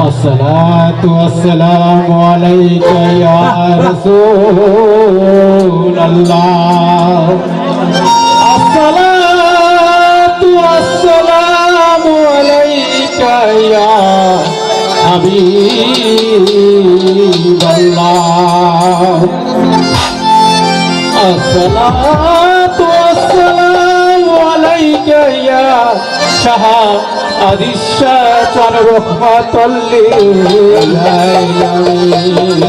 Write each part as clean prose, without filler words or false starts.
अस्सलातु वस्सलामु अलैका या रसूल अल्लाह अस्सलातु वस्सलामु अलैका या हबीब अल्लाह अस्सलातु वस्सलामु अलैका या Shah Adisha rahmatulil alamin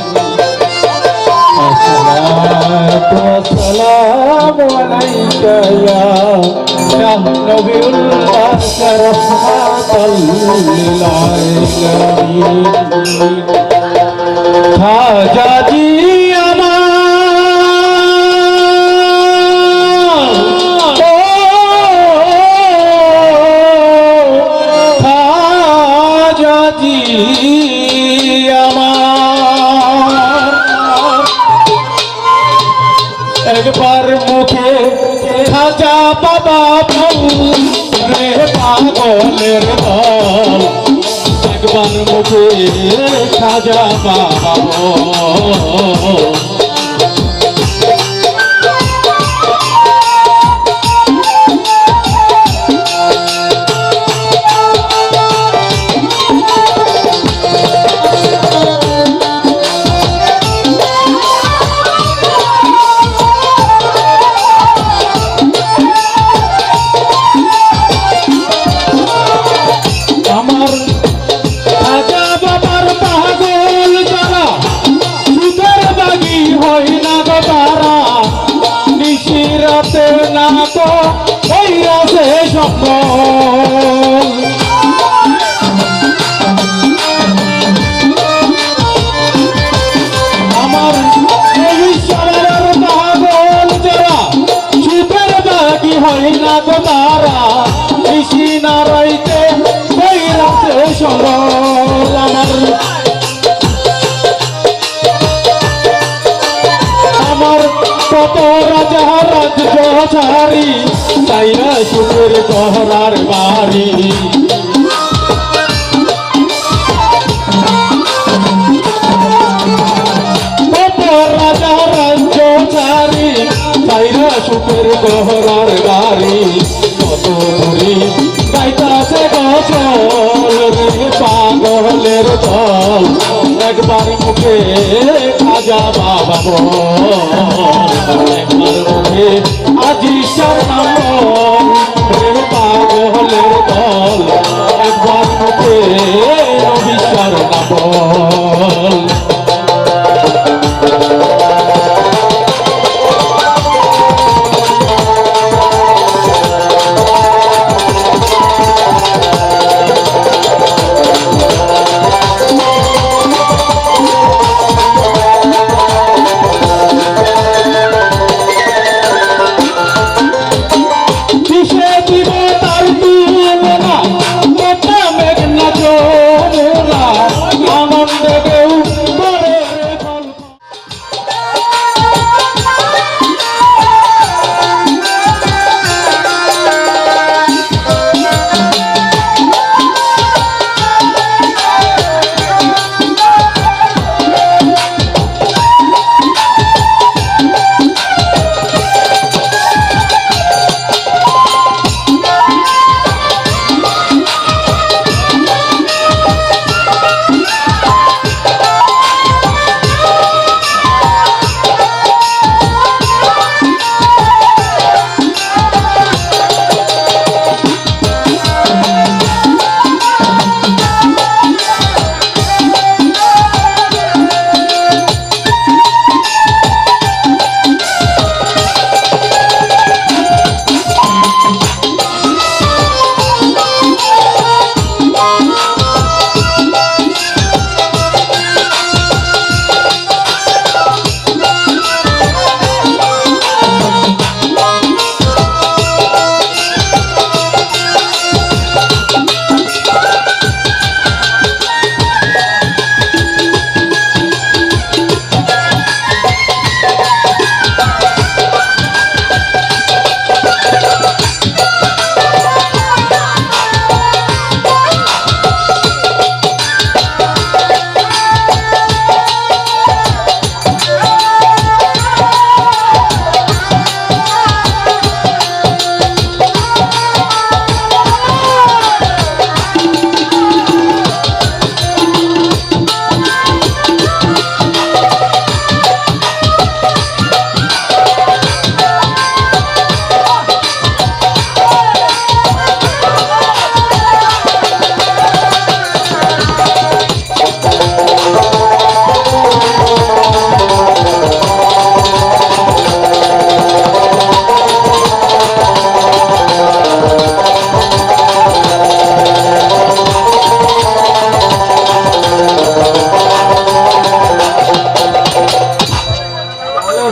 Assalatu wassalamu alayka ya Nabiyullah rahmatulil alamin Khaja ji একবার মুখে খাজা বাবা রে পাগলের দল একবার মুখে খাজা বাবা আমার এই শহরের পাগল যারা সুদের বাগি হয় না গো তারা কৃষি নারাইতে বৈরাতে সরল আমার কত রাজা রাজ্য ছাড়ি চাইরা সুদের গহরার বাড়ি কত রাজা রাজ্য ছাড়ি চাইরা সুদের গহরার বাড়ি কত একবার মুখে আজিসার নাম রে পাগলের দল একবার মুখে অভিসার নাম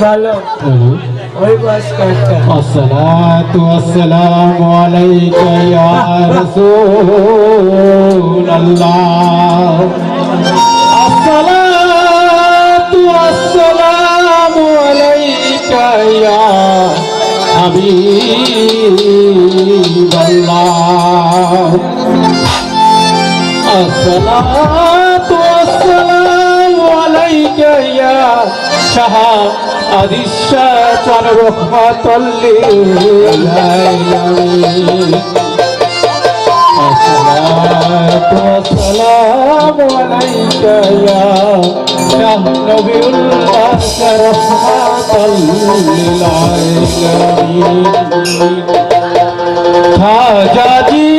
ভালো ওই বাস কাটটা আসসালাতু ওয়াসসালামু আলাইকা ইয়া রাসূলুল্লাহ আসসালাতু ওয়াসসালামু আলাইকা ইয়া হাবিবাল্লাহ আসসালাতু ওয়াসসালামু আলাইকা ইয়া শাহ আদিশাতার রহমাতুল লিল আলামিন আসসালাতু ওয়াসসালামু আলাইকা ইয়া শাহ নবিউল্লাহ রহমাতুল লিল আলামিন খাজাজি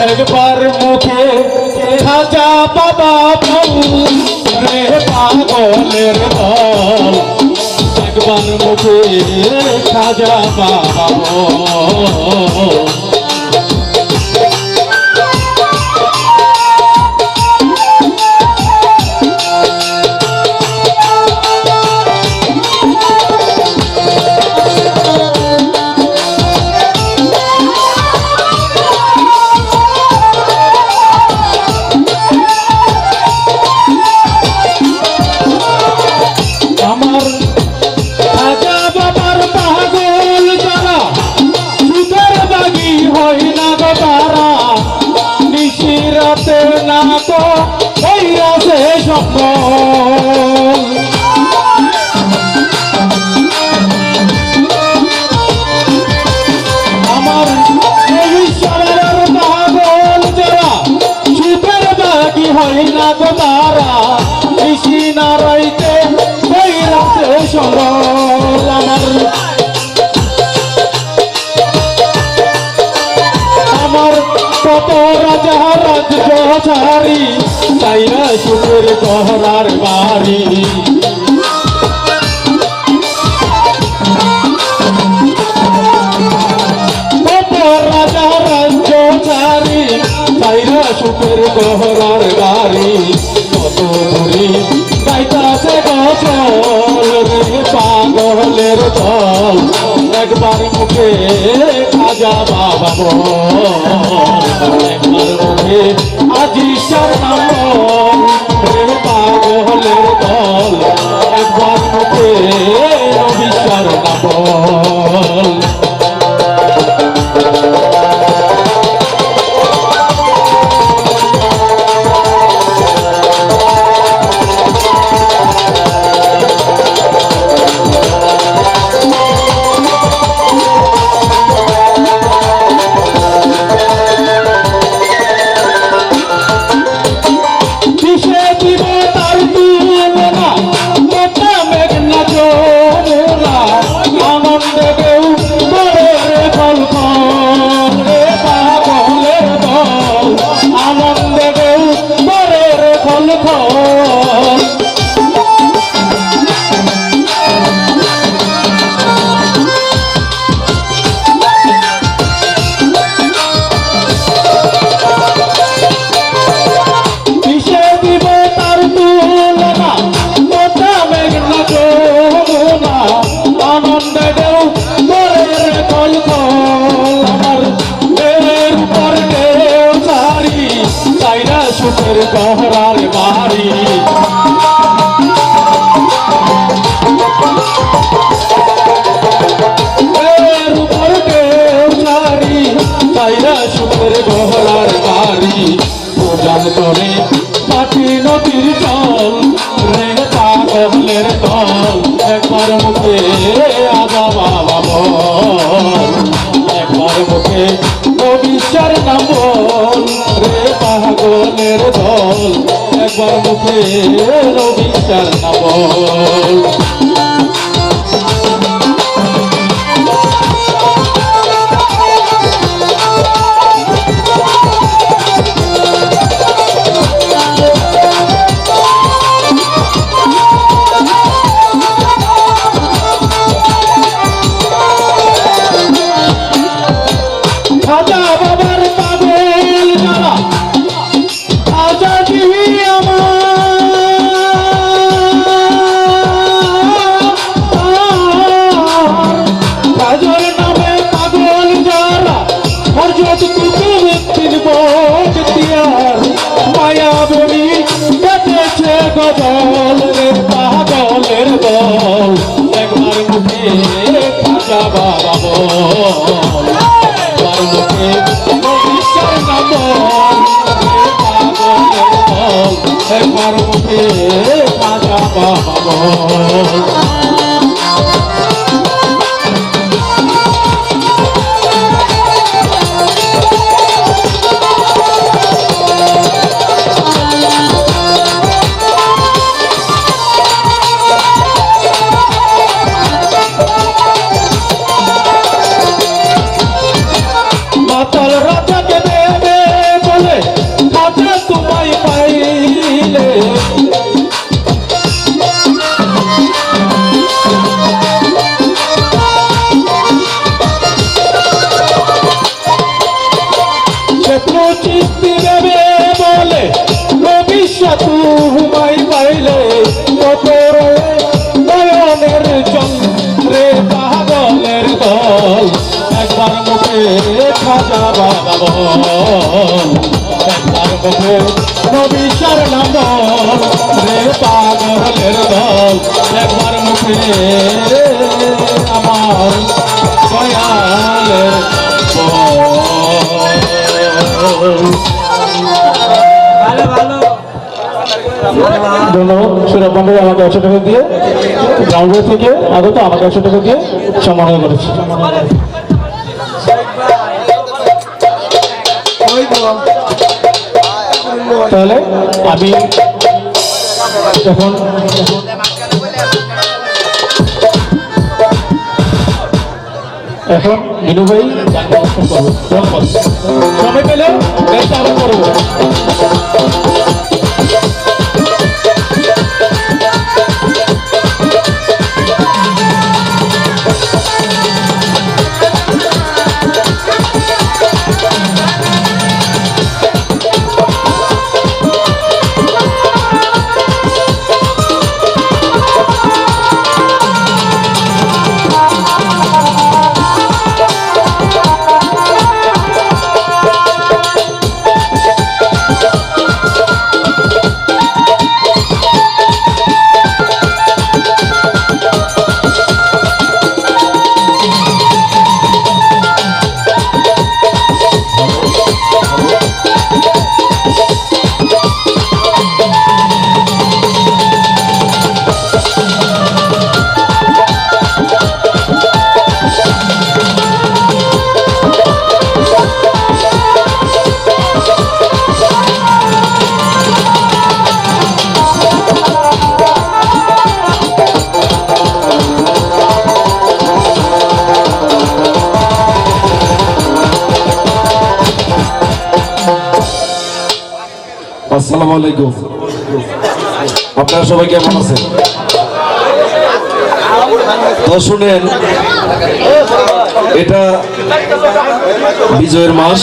একবার মুখে খাজা বাবা রে পাগলের দল একবার মুখে খাজা বাবা না তো হইয়াছে স্বপ্ন কত রাজা রাজ্য ছাড়ি চাইরা সুখের গহরার বাড়ি কত রাজা রাজ্য ছাড়ি চাইরা সুখের গহরার বাড়ি কত দূরে গাইতাছে গজল রে পাগলের দল একবার মুখে খাজা বাবা বল একবার মুখে আজিসার নাম রে পাগলের দল একবার মুখে রবিসার নাম বল সুখের গহরার বাড়ি উপর কেউ ছাড়ি চাইরা সুখের গহরার বাড়ি পূজার করে মাটি নদীর জল রে পাগলের দল একবার মুখে আজা বাবা বল একবার মুখে রবিসার নাম বল রে পাগলের দল একবার মুখে রবিসার নাম বল খাজা বাবার পাগল যারা আজাদি আমার কাজর নামে পাগল যারা হরজত কুকুর ব্যক্তির বোধ দিয়ার মায়া বলি কেটেছে গজল রে পাগলের দল একবার মুখে খাজা বাবা বল মুখে রবিসার নাম একবার মুখে খাজা বাবা বল মাতাল রাজাকে দেবে বলে খাজা তোমায় পাইলে চিস্তি দেবে বলে ভবিষ্যৎ তোমায় পাইলে কত রে নয়নের চন্দ্রে পাগলের দল একবার মুখে খাজা বাবা বল একবার মুখে নবিসার নাম রে পাগলের দল একবার মুখে আমার দয়ালের ধন্যবাদ সুরভ পান্ডে আমাকে 100 টাকা দিয়ে গ্রাউন্ডে থেকে আগত আমাকে 100 টাকা দিয়ে সম্মাননা করেছে। তাহলে আমি এখন এখন মিনু ভাই গানটা অনুষ্ঠান করবো সবাই পেলে গানটা আবার করবো। আসসালামু আলাইকুম। আপনারা সবাই কেমন আছেন? তো শুনেন, এটা বিজয়ের মাস,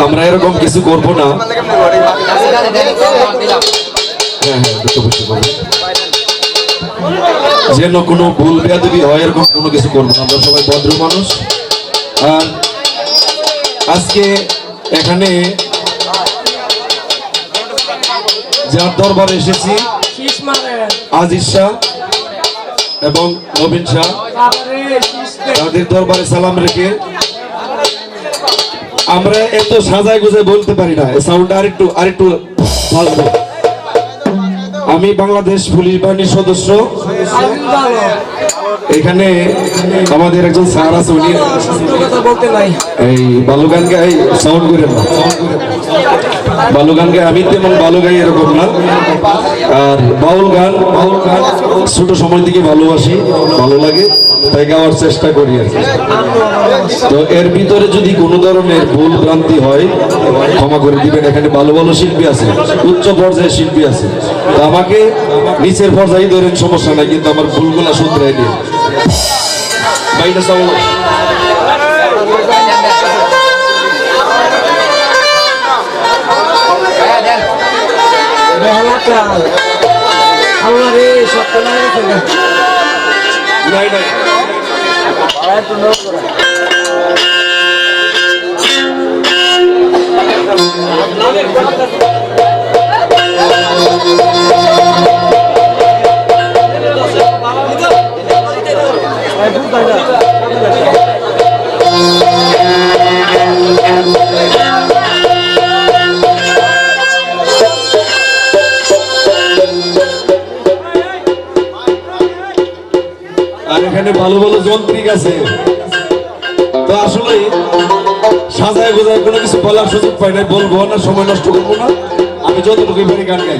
আমরা এরকম কিছু করব না। যেন কোনো ভুল বেয়াদবি হয় এরকম কোনো কিছু করবো না। আমরা সবাই ভদ্র মানুষ। আর আজকে এখানে যার দরবারে এসেছি আজিজ শাহ এবং নবীন শাহ, তাদের দরবারে সালাম রেখে আমরা এত সাজায় গুজায় বলতে পারি না, সাউন্ড আরেকটু ভালো। আমি বাংলাদেশ পুলিশ বাহিনীর সদস্য। এখানে আমাদের একজন স্যার আছে, উনি এই ভালো গান গাই, সাউন্ড করে না, ভালো গান গাই। আমি তেমন ভালো গাই এরকম না। আর বাউল গান ছোট সময় থেকে ভালোবাসি, ভালো লাগে, তাই গাওয়ার চেষ্টা করি আর কি। তো এর ভিতরে যদি কোনো ধরনের ভুল ভ্রান্তি হয় ক্ষমা করে দিবেন। এখানে ভালো ভালো শিল্পী আছে, উচ্চ পর্যায়ের শিল্পী আছে, তো আমাকে নিচের পর্যায়ে ধরেন, সমস্যা নাই, কিন্তু আমার ভুলগুলা শুধরাই নিয়ে বাইরে সাউন্ড। নাই নাই আর এখানে ভালো ভালো যন্ত্রিক আছে। তো আসলে সাজায় গোজায় কোনো কিছু বলার সুযোগ পাই নাই, বলবো না, সময় নষ্ট করবো না। আমি যতটুকু পারি গান গাই।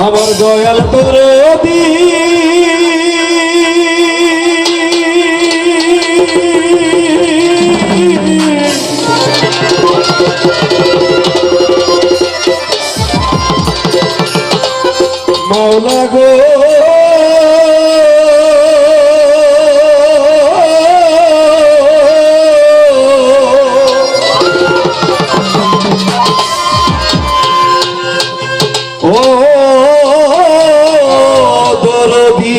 আমার দয়াল তোর মাওলা গো, ও দরদি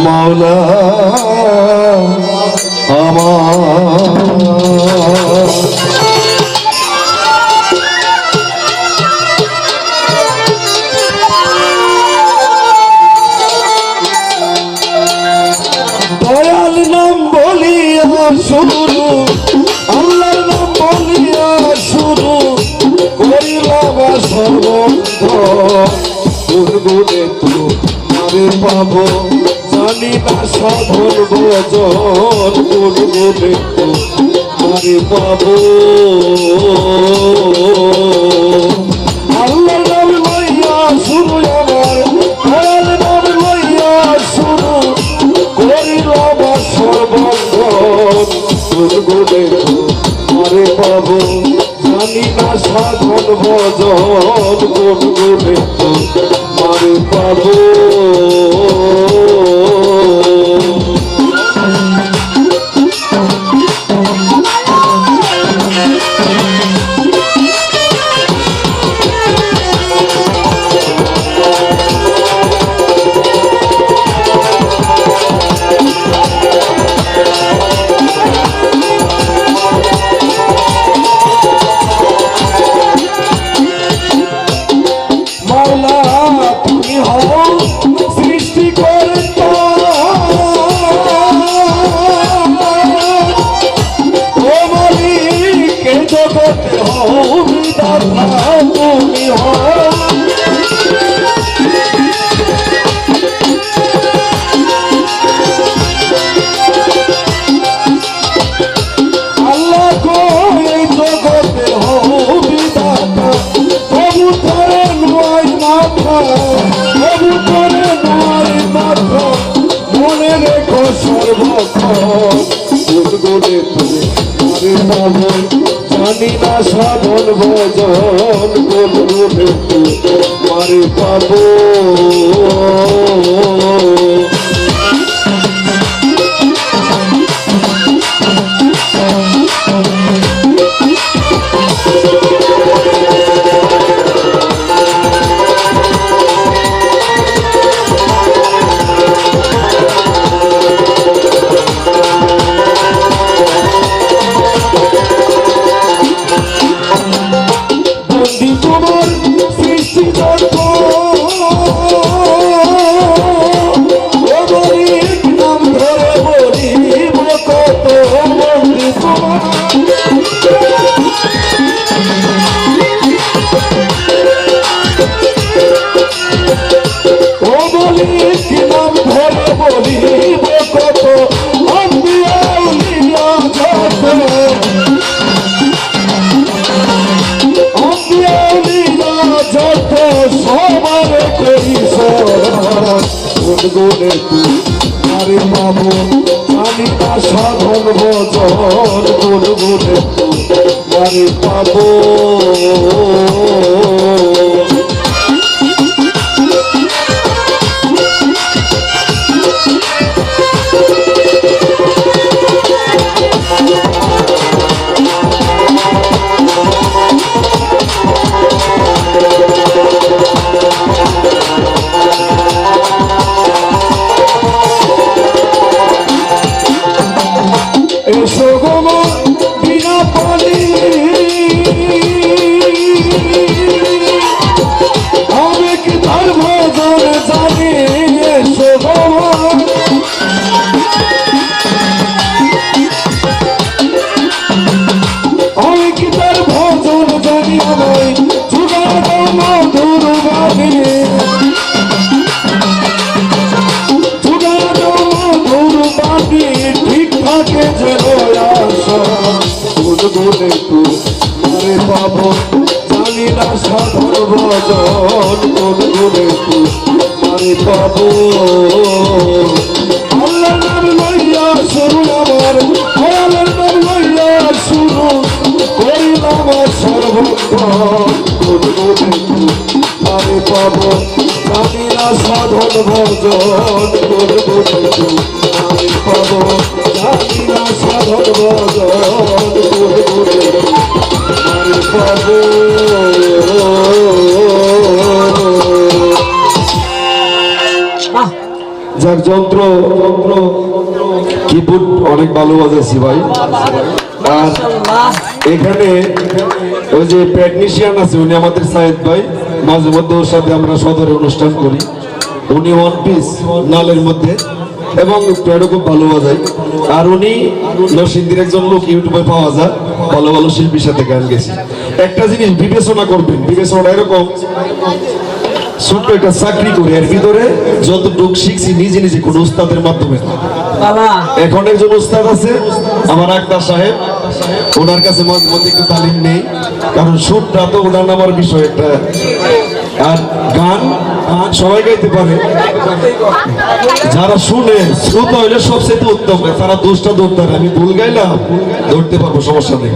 মাওলা আমার দয়াল নাম বলিয়া শুরু, আল্লাহর নাম বলিয়া শুরু করিলাম সর্বন্ধ। গুনগুনে তোমারে পাবো, জানি না সাধন ভজন। গুনগুনে তোমারে পাবো। শুরু আমার দয়াল নাম লইয়া শুরু করিলাম সর্বঙ্গন গুণগুণে আরে পাবো জানি না সাধন ভজন গুণগুণে মারে পাবো জানি না সাধন ভজন গুণগুণে মারে পাবো গুণগুণে আরে পাবো জানি না সাধন ভজন গুণগুণে আরে পাবো গুণগুণে মারে পাবো জানি না সাধন ভজন গুণগুণে মারে পাবো আল্লাহর নাম লইয়া শুরু আমার দয়ালের নাম লইয়া শুরু করিলাম সর্বঙ্গন গুণগুণে মারে পাবো জানি না সাধন ভজন গুণগুণে মারে পাবো জানি না সাধন ভজন গুণগুণে মারে পাবো যাক যন্ত্র কিবোর্ড অনেক ভালো বাজাইছি ভাই। আর এখানে ওই যে টেকনিশিয়ান আছে উনি আমাদের সাইদ ভাই, মাঝে মধ্যে ওর সাথে আমরা সদরে অনুষ্ঠান করি। উনি ওয়ান পিস নালের মধ্যে এবং প্যাডও খুব ভালো বাজায়। আর উনি নরসিংদীর একজন লোক, ইউটিউবে পাওয়া যায়, ভালো ভালো শিল্পীর সাথে গান গেছে। একটা জিনিস বিবেচনা করবেন, বিবেচনাটা এরকম, ছোট্ট একটা চাকরি করি, এর ভিতরে যতটুক শিখছি নিজে নিজে কোনো উস্তাদের মাধ্যমে। এখন একজন উস্তাদ আছে আমার আক্তার সাহেব, ওনার কাছে মাঝে মধ্যে একটু তালিম নেই, কারণ সুরটা তো ওনার নামার বিষয় একটা। আর গান সবাই গাইতে পারে, যারা শুনে শ্রোতা হইলে সবচেয়ে উত্তম, তারা দোষটা ধরতে পারে। আমি ভুল গাইলাম, ধরতে পারবো, সমস্যা নেই।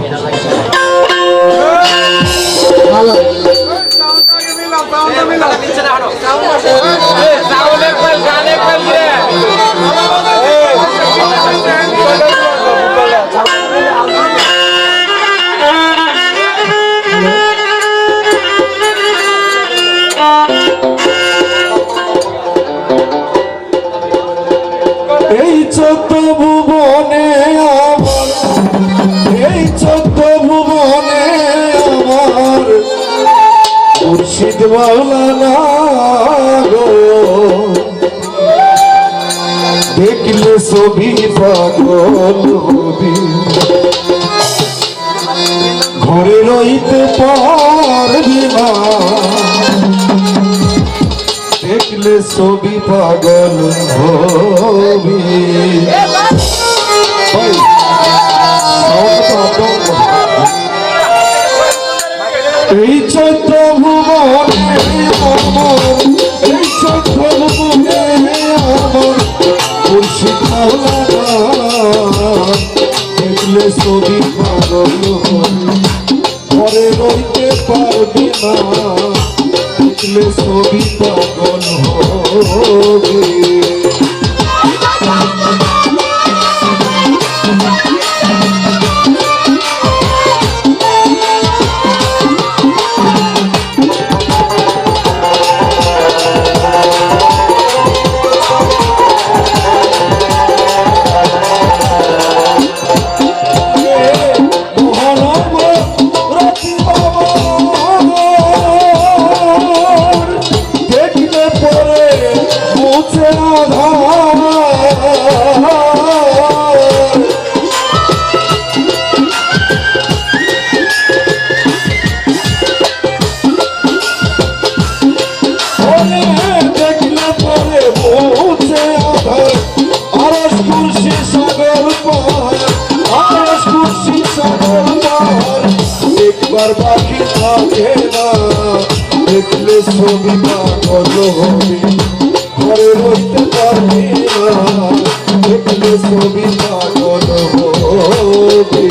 এই চোদ্দ ভুবনে আমার, এই চোদ্দ ভুবনে আমার মুর্শিদ মাওলানা গো, দেখলে ছবি পাগল হবি, ঘরে রইতে পারবি না, দেখলে ছবি পাগল হবি। এই চৈত্র ভুবনে আমার, এই চৈত্র ভুবনে আমার মুর্শিদ মাওলানা, দেখলে ছবি পাগল হবি, ঘরে রইতে পারবি না, দেখলে ছবি পাগল হবে। একবার বাকি থাকে না, দেখলে ছবি পাগল হবে, ঘরে রইতে পারবি না, দেখলে ছবি পাগল হবে।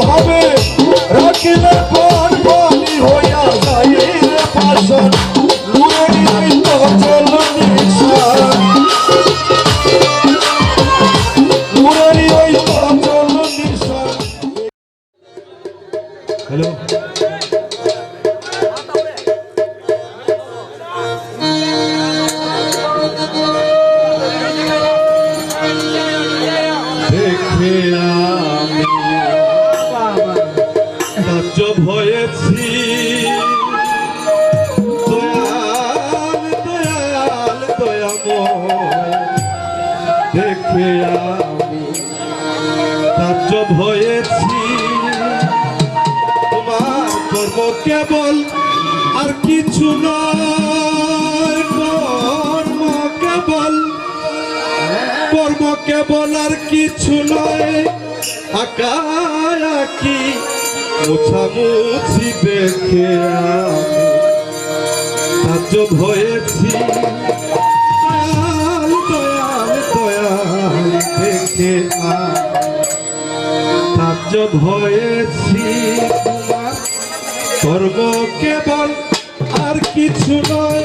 ভাবে রাখিলে পর পানি হইয়া যাই রে পাশন, লুড়ি তো চল নিশান, লুড়ি ওই তো চল নিশান। হ্যালো, দেখে তাজ্জব হয়েছি, দয়াল দয়াল দয়াময়, দেখে আমি তাজ্জব হয়েছি, তোমার কর্ম কেবল আর কিছু নয়, কর্ম কেবল আর কিছু নয়, আঁকায়াকি মোছামুছি দেখে আমি তাজ্জব হয়েছি, দয়াল দয়াল দয়াল দেখে আমি তাজ্জব হয়েছি, তোমার কর্ম কেবল আর কিছু নয়,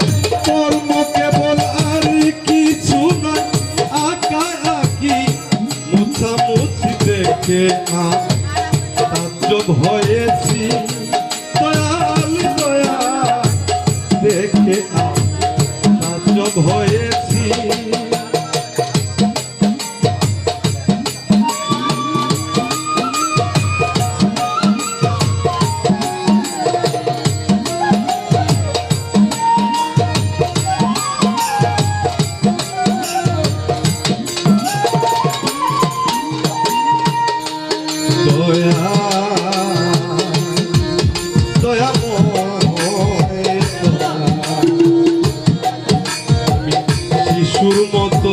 কর্ম কেবল আর কিছু নয়, আঁকায়াকি মোছামুছি দেখে আমি তাজ্জব হয়েছি, দয়াল দয়াল দেখে আমি তাজ্জব হয়েছি। শিশুর মতো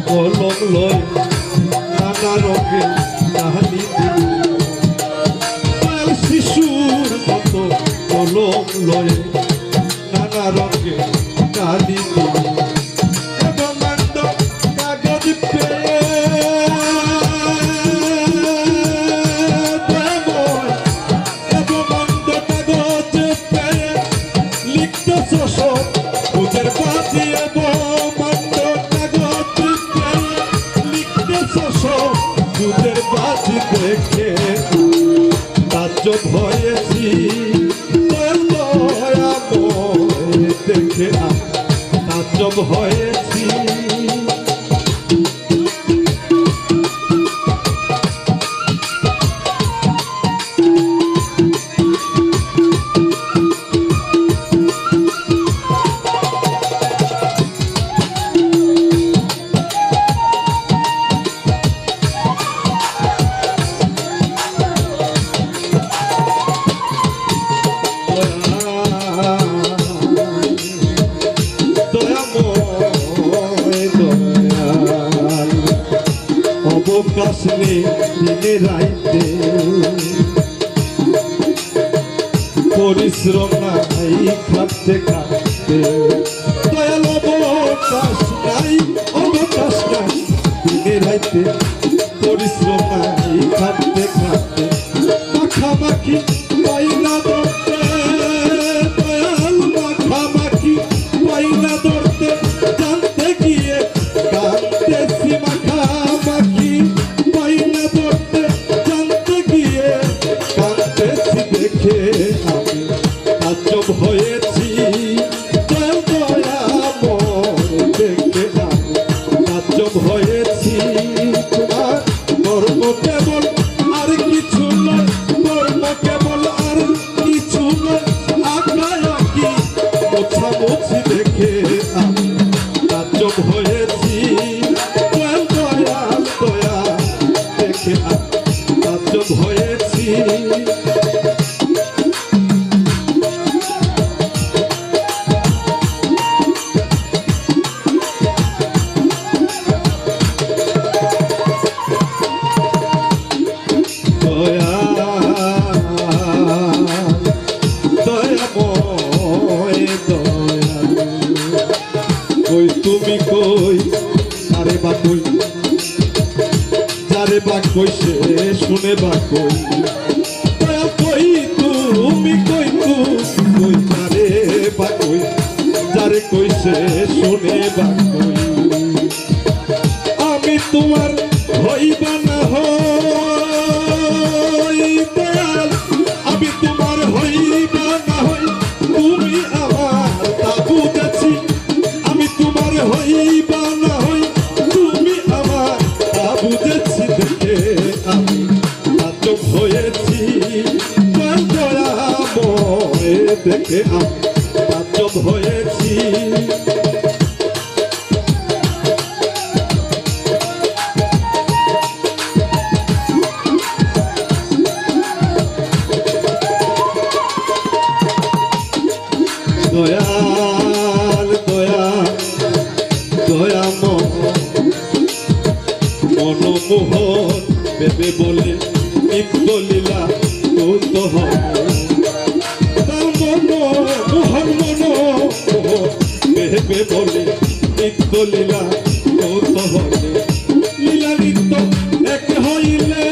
কলম লয় নানা রঙের কাহানি দয়াল শিশুর মতো কলম লয় নানা রঙের কাহানি কাগজ পেয়ে বুঝের বাজিয়ে বন্ধ কাগজ লিখতেছ দুধের বাজি দেখে তাজ্জব হয়েছি দেখে তাজ্জব হয়েছি অবকাশ নেই দিনে রাইতে পরিশ্রম নাই খাটতে খাটতে দয়াল অবকাশ নাই দিনে রাইতে পরিশ্রম নাই খাটতে খাটতে মাখামাখি পাইনা ধরতে দয়াল মাখামাখি পাইনা ধরতে জানতে গিয়ে কাঁদতেছি মাখামাখি পাইনা ধরতে জানতে গিয়ে কাঁদতেছি দেখে আমি তাজ্জব হয়েছি দেখে আমি তাজ্জব হয়েছি তোমার কর্ম কেবল আর কিছু নয় কর্ম কেবল আর কিছু নয় আঁকাআঁকি মোছামুছি দেখে আমি তাজ্জব হয়েছি দয়াল দেখে আমি তাজ্জব হয়েছি কই তুমি কই আরে বা কই যারে বা কই সে শুনে বা কই কই তুমি কই কই যারে বা কই যারে কই সে শুনে বা কই আমি তোমার হইবা না হই দয়াল আমি তোমার হইবা না হই তুমি আমার তা বুঝেছি আমি তোমার হইবা না হই তুমি আমার তা বুঝেছি দেখে আমি তাজ্জব হয়েছি দয়াময় দেখে আমি তাজ্জব হয়েছি দয়াল মনমোহন ভেবে বলে নিত্যলীলা কৌত মনমোহন ভেবে বলে নিত্যলীলা কৌত লীলা নিত্য এক হইলে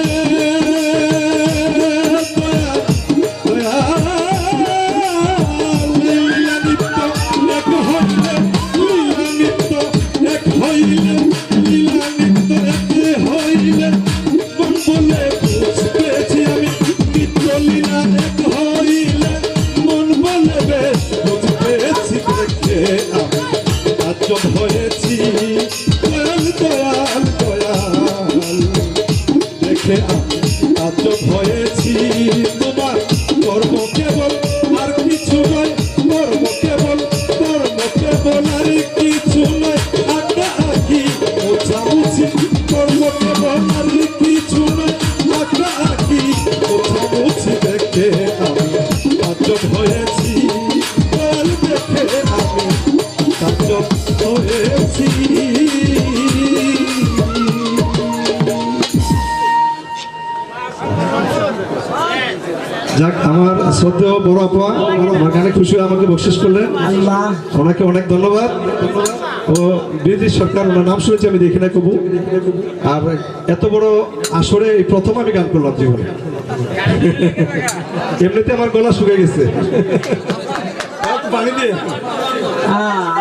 তাজ্জব হয়েছি দয়াল দেখে আমি তাজ্জব হয়েছি তোমার কর্ম কেবল আর কিছু নয় কর্ম কেবল আর কিছু নয় আঁকাআঁকি মোছামুছি কর্ম কেবল আর কিছু নয় আঁকাআঁকি মোছামুছি দেখে আমি তাজ্জব হয়েছি দেখে আমি তাজ্জব হয়েছি। যাক, আমার শ্রদ্ধেয় বড় আপা আমার গানে খুশি হয়ে আমাকে বকশিস করলেন, আল্লাহ ওনাকে অনেক ধন্যবাদ। ও ব্রিটিশ সরকার, ওনার নাম শুনেছি আমি দেখি না কবু, আর এত বড় আসরে এই প্রথম আমি গান করলাম জীবনে। এমনিতে আমার গলা শুকিয়ে গেছে, পানি দিয়ে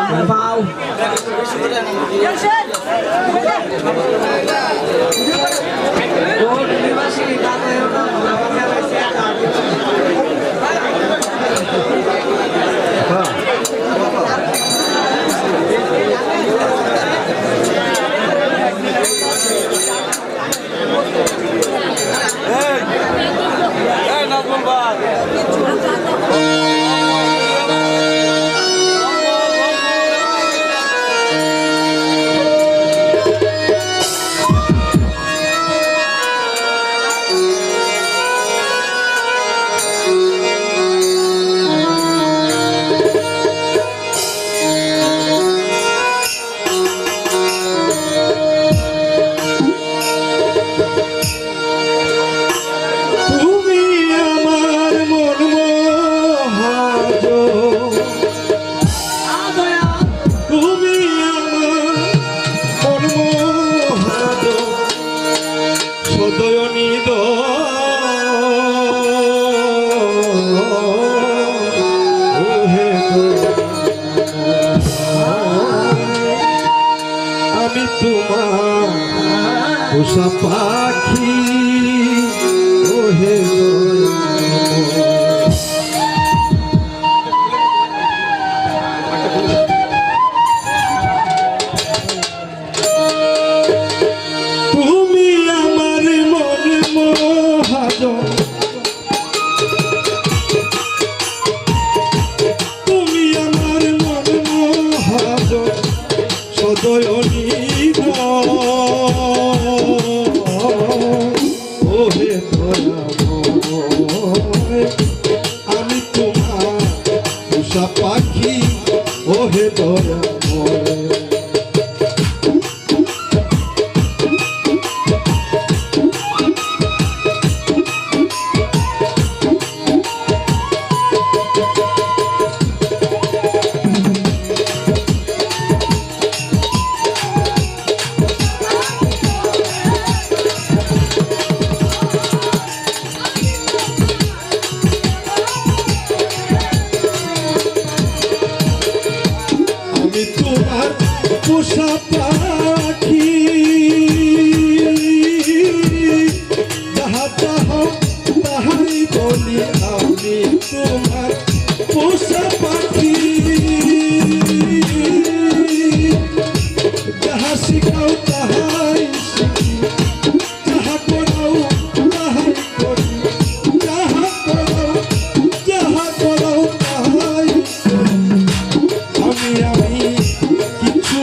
আমরা পাও আমি তোমার পোষা পাখি, ওহে তুমি আমার মন মহাজন, তুমি আমার মন মহাজন সদয়নী ওহে আমি তোমার পোষা পাখি, ওহে দয়া তোমার পোষা পাখি, যাহা তাহা তাহাই বলি আমি তোমার পোষা পাখি, যাহা শিখাও তাহাই শিখি, যাহা করাও তাহাই করি, যাহা করাও তাহাই আমি কিছু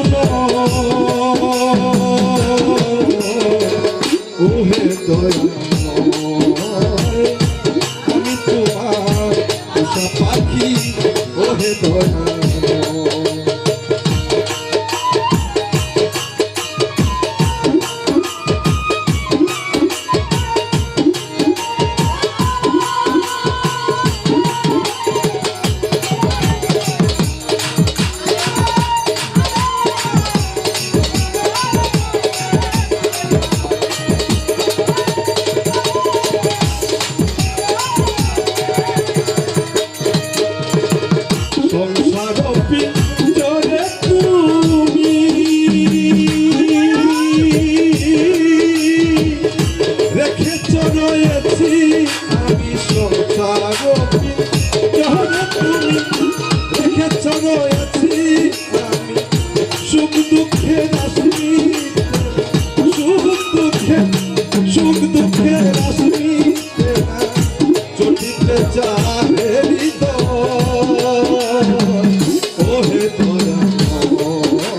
ওহে দয়াময়, আমি তোমার পোষা পাখি, ওহে দয়াময়। সংসার পিঞ্জরে তুমি রেখেছ রয়েছি আমি, সংসার পিঞ্জরে তুমি রেখেছ রয়েছি আমি, সুখ দুঃখের আসমি, সুখ দুঃখের আসমি চটিতে চাহে ওহে দয়াময়,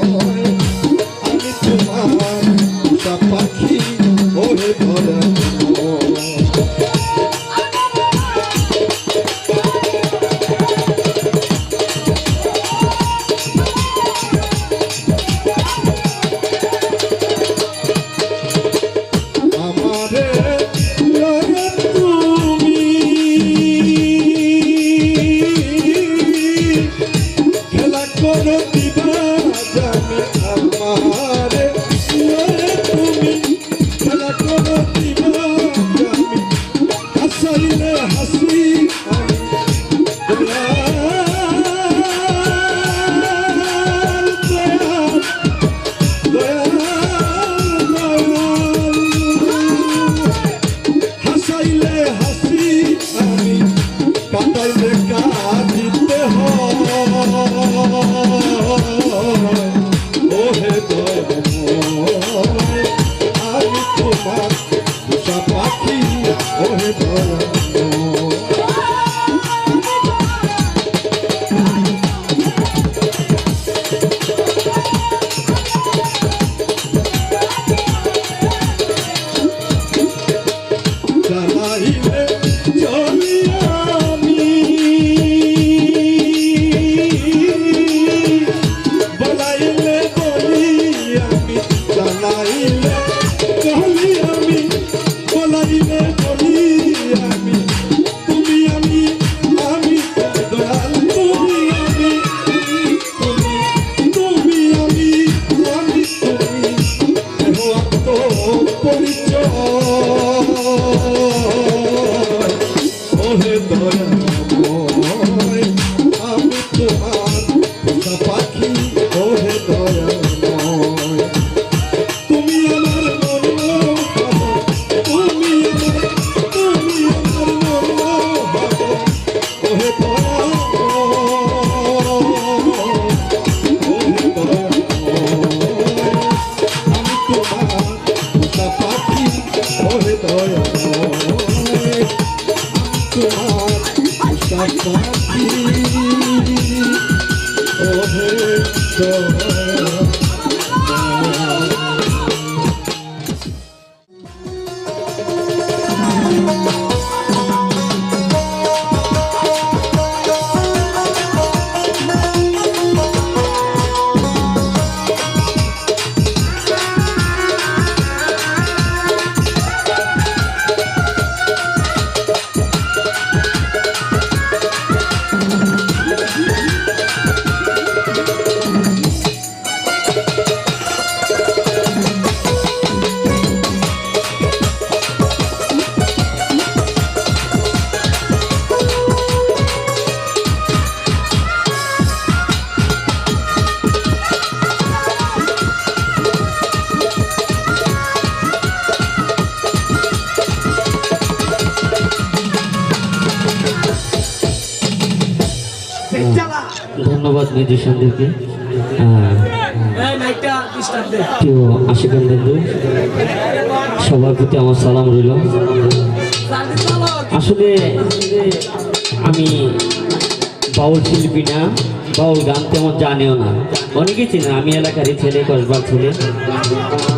আমি তোমার পোষা পাখি, ওহে দয়াময়। ধন্যবাদ মিউজিশিয়ানদেরকে, এই মাইকটা ডিস্টার্ব দে। প্রিয় আশিকান বন্ধু, সবার প্রতি আমার সালাম রইল। আসলে আমি বাউল শিল্পী না, বাউল গান তেমন জানিও না, অনেকেই চিনে। আমি এলাকারই ছেলে, কসবার ছেলে,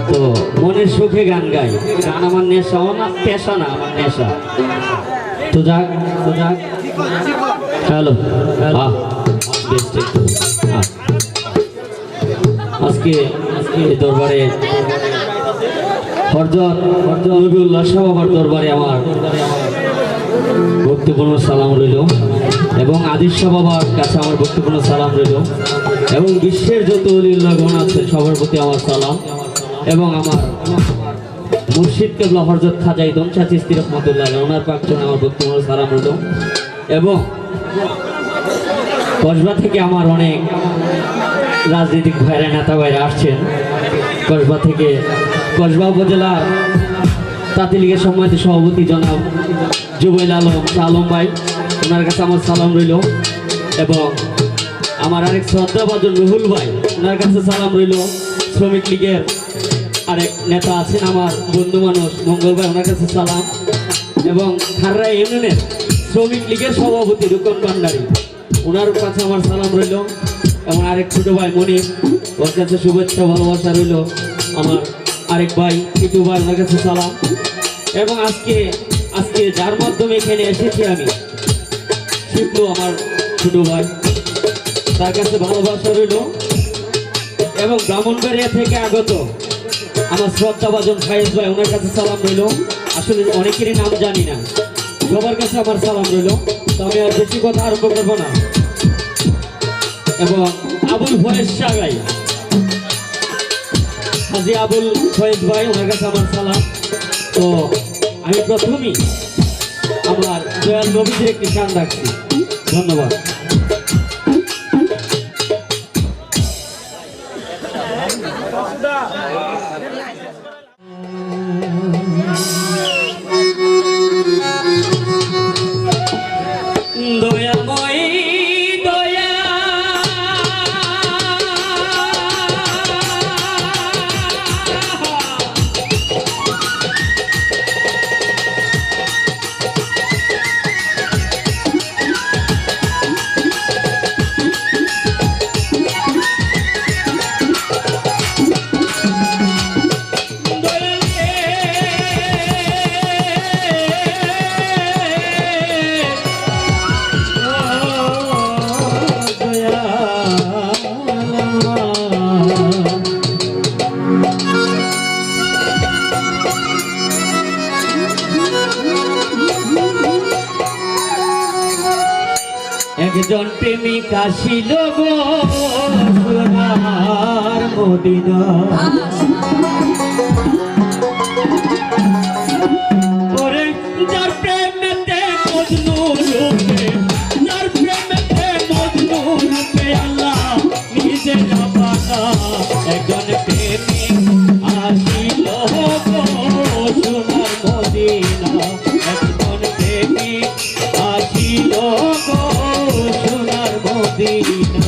তো মনের সুখে গান গাই। গান আমার নেশা, আমার পেশা না, আমার নেশা। তো যাক, হ্যালো, আজকে এই দরবারে হরজত নবিউল্লাহ শাহ বাবার দরবারে আমার ভক্তিপূর্ণ সালাম রইল, এবং আদিল শাহ বাবার কাছে আমার ভক্তিপূর্ণ সালাম রইল, এবং বিশ্বের যত অলিউল্লাহগণ আছে সবার প্রতি আমার সালাম, এবং আমার মুর্শিদ কেবলা হরজত খাজা ইদম শাহ চিশতি রহমাতুল্লাহ ওনার পাকজনে আমার ভক্তিপূর্ণ সালাম রইল। এবং কসবা থেকে আমার অনেক রাজনৈতিক ভাইরা, নেতা ভাইরা আসছেন। কসবা থেকে, কসবা উপজেলা তাঁতি লীগের সম্মানিত সভাপতি জনাব জুবাইল আলম ভাই, ওনার কাছে আমার সালাম রইল। এবং আমার আরেক শ্রদ্ধাভাজন রুহুল ভাই, ওনার কাছে সালাম রইল। শ্রমিক লীগের আরেক নেতা আছেন আমার বন্ধু মানুষ মঙ্গল ভাই, ওনার কাছে সালাম। এবং খাররা ইউনিয়নের শ্রমিক লীগের সভাপতি রুকন ভান্ডারী, ওনার কাছে আমার সালাম রইল। এবং আরেক ছোট ভাই মনির, ওর কাছে শুভেচ্ছা ভালোবাসা রইল। আমার আরেক ভাই পিটু ভাই, ওনার কাছে সালাম। এবং আজকে যার মাধ্যমে এখানে এসেছি আমি, শিবলু আমার ছোট ভাই, তার কাছে ভালোবাসা রইল। এবং ব্রাহ্মণবাড়িয়া থেকে আগত আমার শ্রদ্ধাভাজন ফাইজ ভাই, ওনার কাছে সালাম রইল। আসলে অনেকেরই নাম জানি না, সবার কাছে আমার সালাম রইল। তো আমি আর বেশি কথা আরম্ভ করবো না। এবং আবুল ফয়েজ শাহ ভাই, হাজি আবুল ফয়েজ ভাই, ওনার কাছে আমার সালাম। তো আমি প্রথমেই আমার দয়াল নবীদের একটি গান রাখছি। ধন্যবাদ। একজন প্রেমিক আসিল গো সোনার মদিনা, ওরে যার প্রেমেতে মজনু রূপে, যার প্রেমেতে মজনু রূপে আল্লাহ নিজে না পানা। একজন প্রেমিক আসিল গো সোনার মদিনা, একজন প্রেমিক আসিল গো সোনার মদিনা।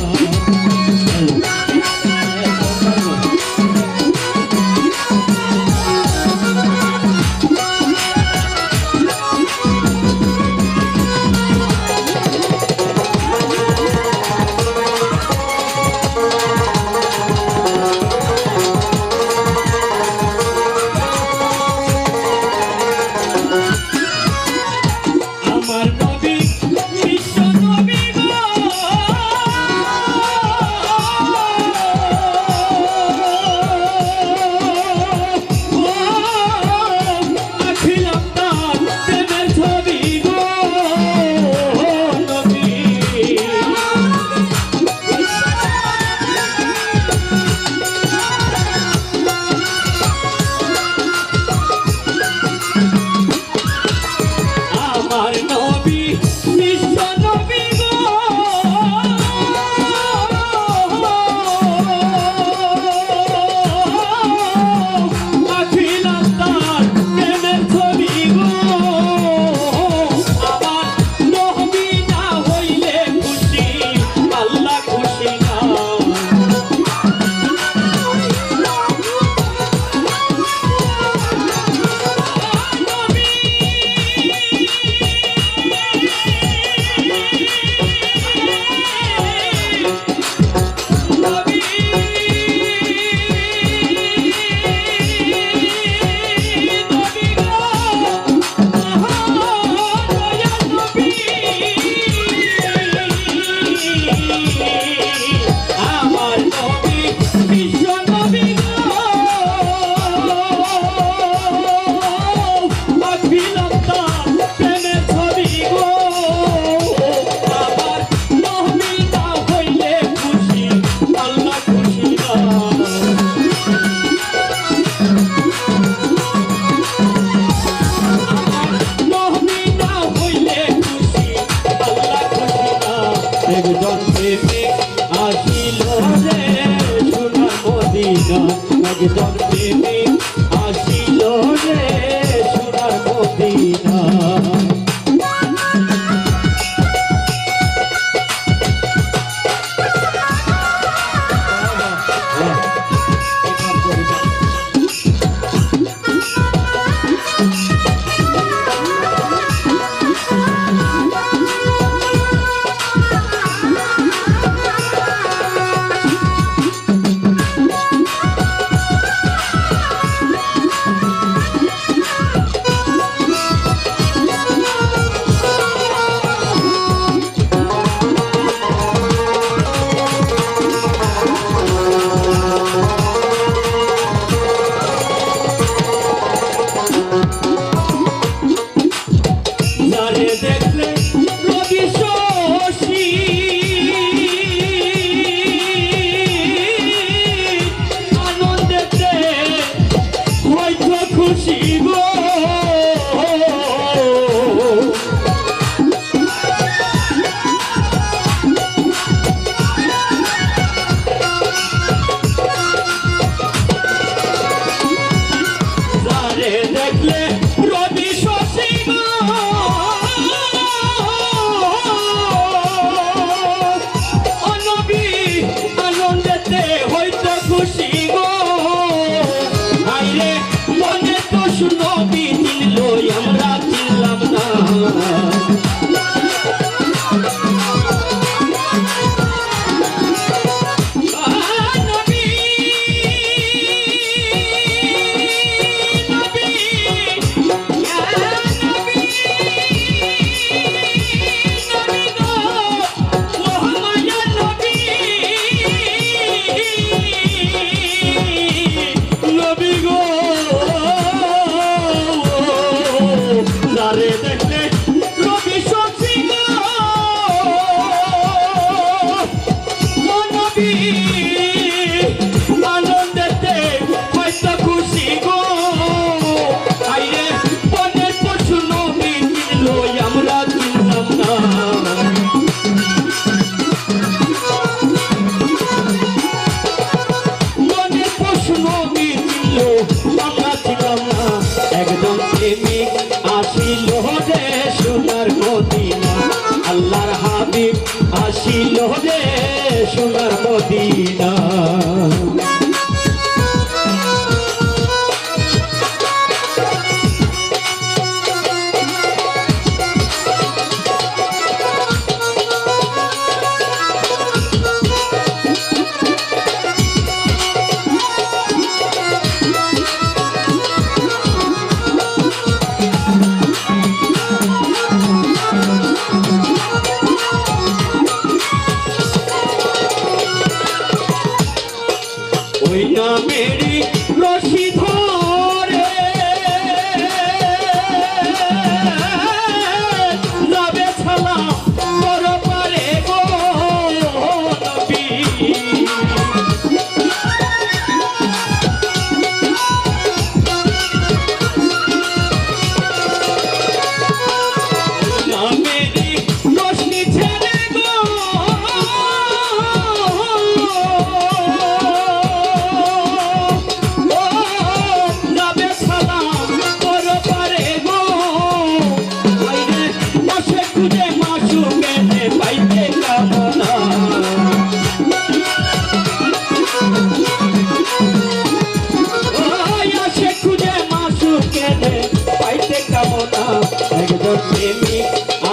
মদিনা একজন প্রেমিক আসিল রে সোনার মদিনা আল্লাহর হাবিব আসিল রে সোনার মদিনা मेरी रशी धरे जाबे छाला बड़ पारे गो नबी मेरी रोशनी छेड़े गो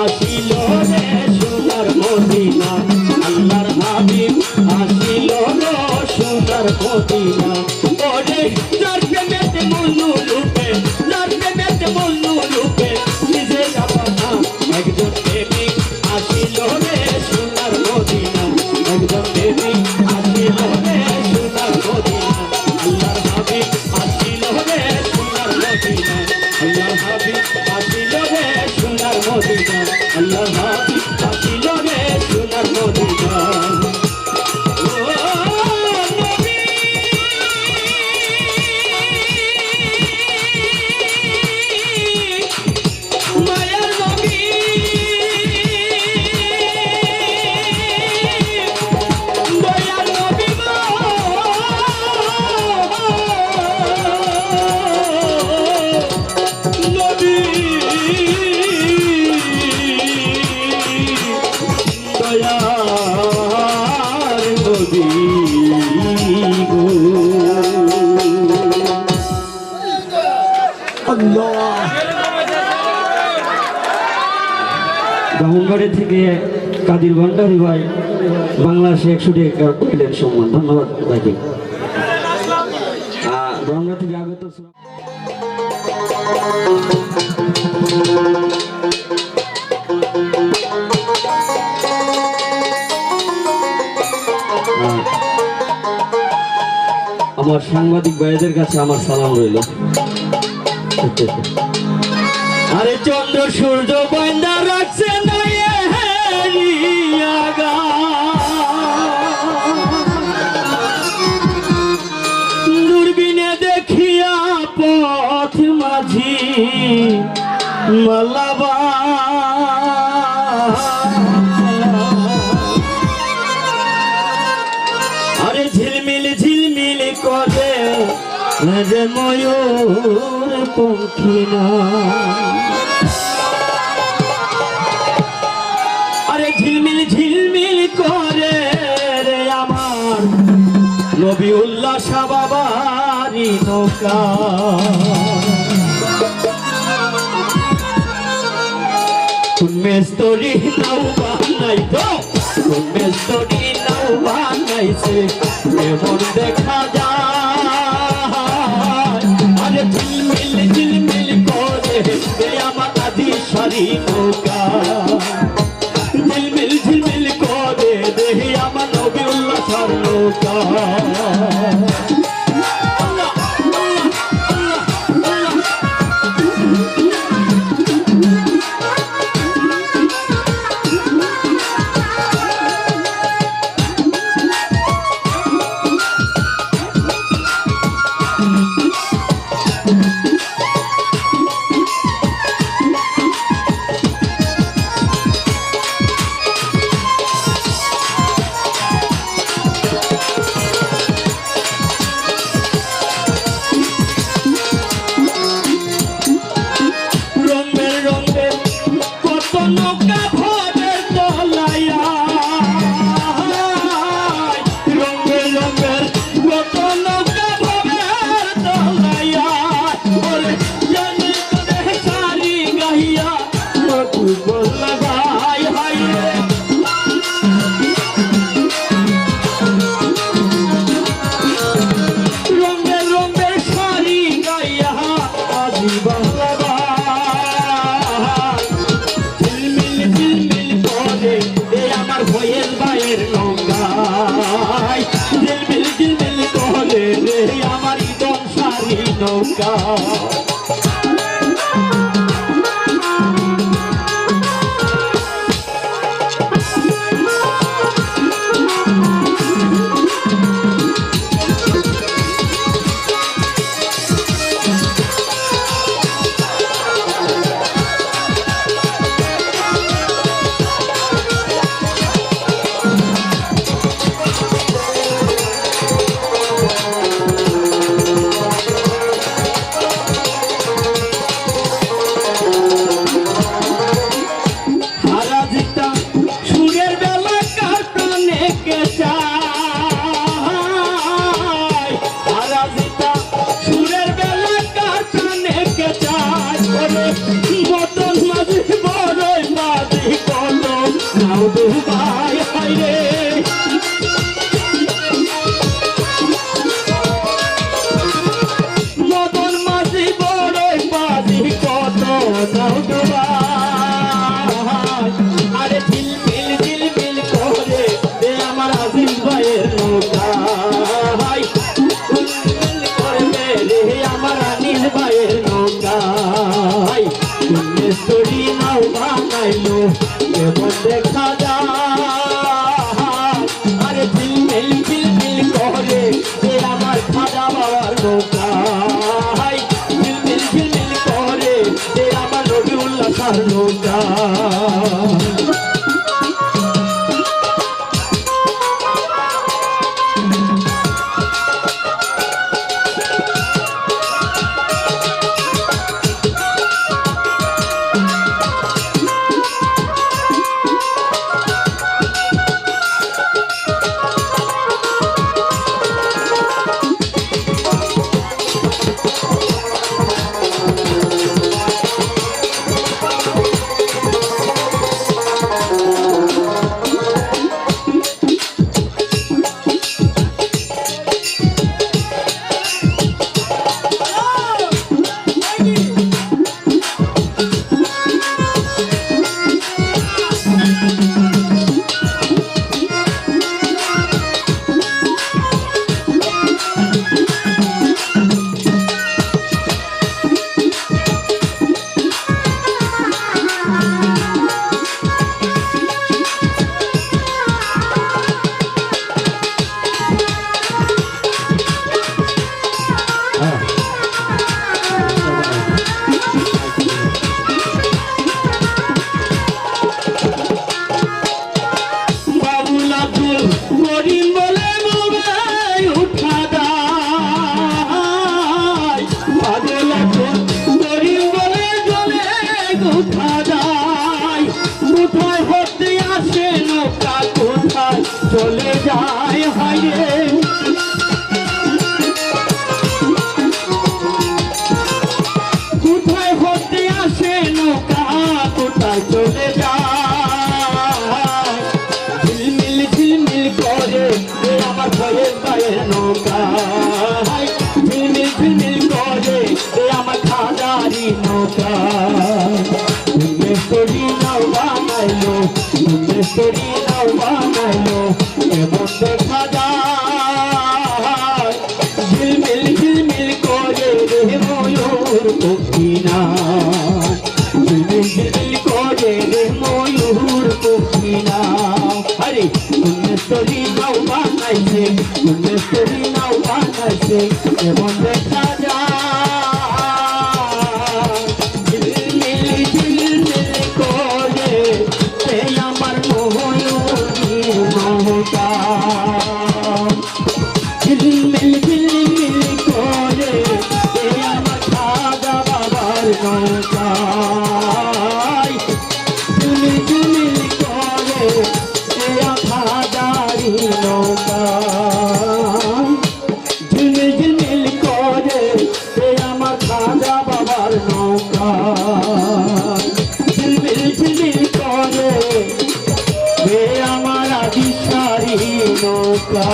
আসিল রে সোনার মদিনা আল্লাহর হাবিব আসিল রে সোনার মদিনা ওরে যার প্রেমেতে মনু রূপে যার প্রেমেতে মনু রূপে নিজে যাবানা একজন প্রেমিক আসিল রে সোনার মদিনা একজন প্রেমিক আসিল রে সোনার মদিনা আল্লাহর হাবিব আসিল রে সোনার মদিনা আল্লাহর হাবিব আসিল রে সোনার মদিনা আল্লাহর হাবিব আসিল রে সোনার মদিনা ও নবী ব্রাহ্মণবাড়ি থেকে কাদির ভান্ডারী ভাই বাংলাদেশে 100 টাকা পেলেন সম্মান। ধন্যবাদ ভাইকে। ব্রাহ্মণবাড়ি থেকে আগত আমার সাংবাদিক ভাইদের কাছে আমার সালাম রইল। আরে চন্দ্র সূর্য বন্দা রাখছে দূরবীনে দেখিয়া পথ মাঝি মালাবা আরে ঝিলমিল ঝিলমিল করে যে ময়ূর পঙ্খী না আরে ঝিলমিল ঝিলমিল করে রে আমার নবিউল্লাহ শাহ বাবারি নৌকা মেস্তরি নাও বানাই তো মেস্তরি নাও বানাইছে এমন দেখা যায় আরে ঝিলমিল ঝিলমিল করে আমার আদি সারি নৌকা ঝিলমিল ঝিলমিল করে দেহি আমার নবিউল্লাহ শাহ নৌকা নৌকা আরে ঝিলমিল ঝিলমিল করে দে আমার আজিজ ভাইয়ের নৌকা করবে রে আমার আনিস ভাইয়ের নৌকা মেস্তরি নাও বানাইলো কেমন দেখা যায় আরে ঝিলমিল ঝিলমিল করে দে আমার খাজা বাবার নৌকা ঝিলমিল ঝিলমিল করে দে আমার নবিউল্লাহ শাহ নৌকা চলে যায় হাইরে কোথায় হতে আসে নৌকা কোথায় চলে যায় ঝিলমিল ঝিলমিল করে এ আমার ভয়ের গায়ের নৌকা ঝিলমিল ঝিলমিল করে এ আমার খাদারি নৌকা তোরি নাও বানাইলো তোরি নাও বানাইলো এমন দেখা যায় ঝিলমিল ঝিলমিল করে রে ময়ূর পক্ষী না ঝিলমিল ঝিলমিল করে রে ময়ূর পক্ষী না আরে তোরি নাও বানাইছে তোরি নাও বানাইছে এমন দেখা যায় ঝিলমিল ঝিলমিল করে এ আমার খাজা বাবার নৌকা ঝিলমিল ঝিলমিল করে এ খাজারি নৌকা ঝিলমিল ঝিলমিল করে এ আমার খাজা বাবার নৌকা ঝিলমিল ঝিলমিল করে এ আমার আদিশারি নৌকা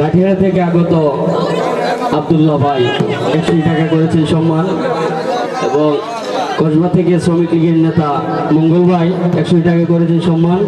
গাঠিয়া থেকে আগত আব্দুল্লাহ ভাই 100 টাকা করেছেন সম্মান এবং কসবা থেকে শ্রমিক লীগের নেতা মঙ্গল ভাই 100 টাকা করেছেন সম্মান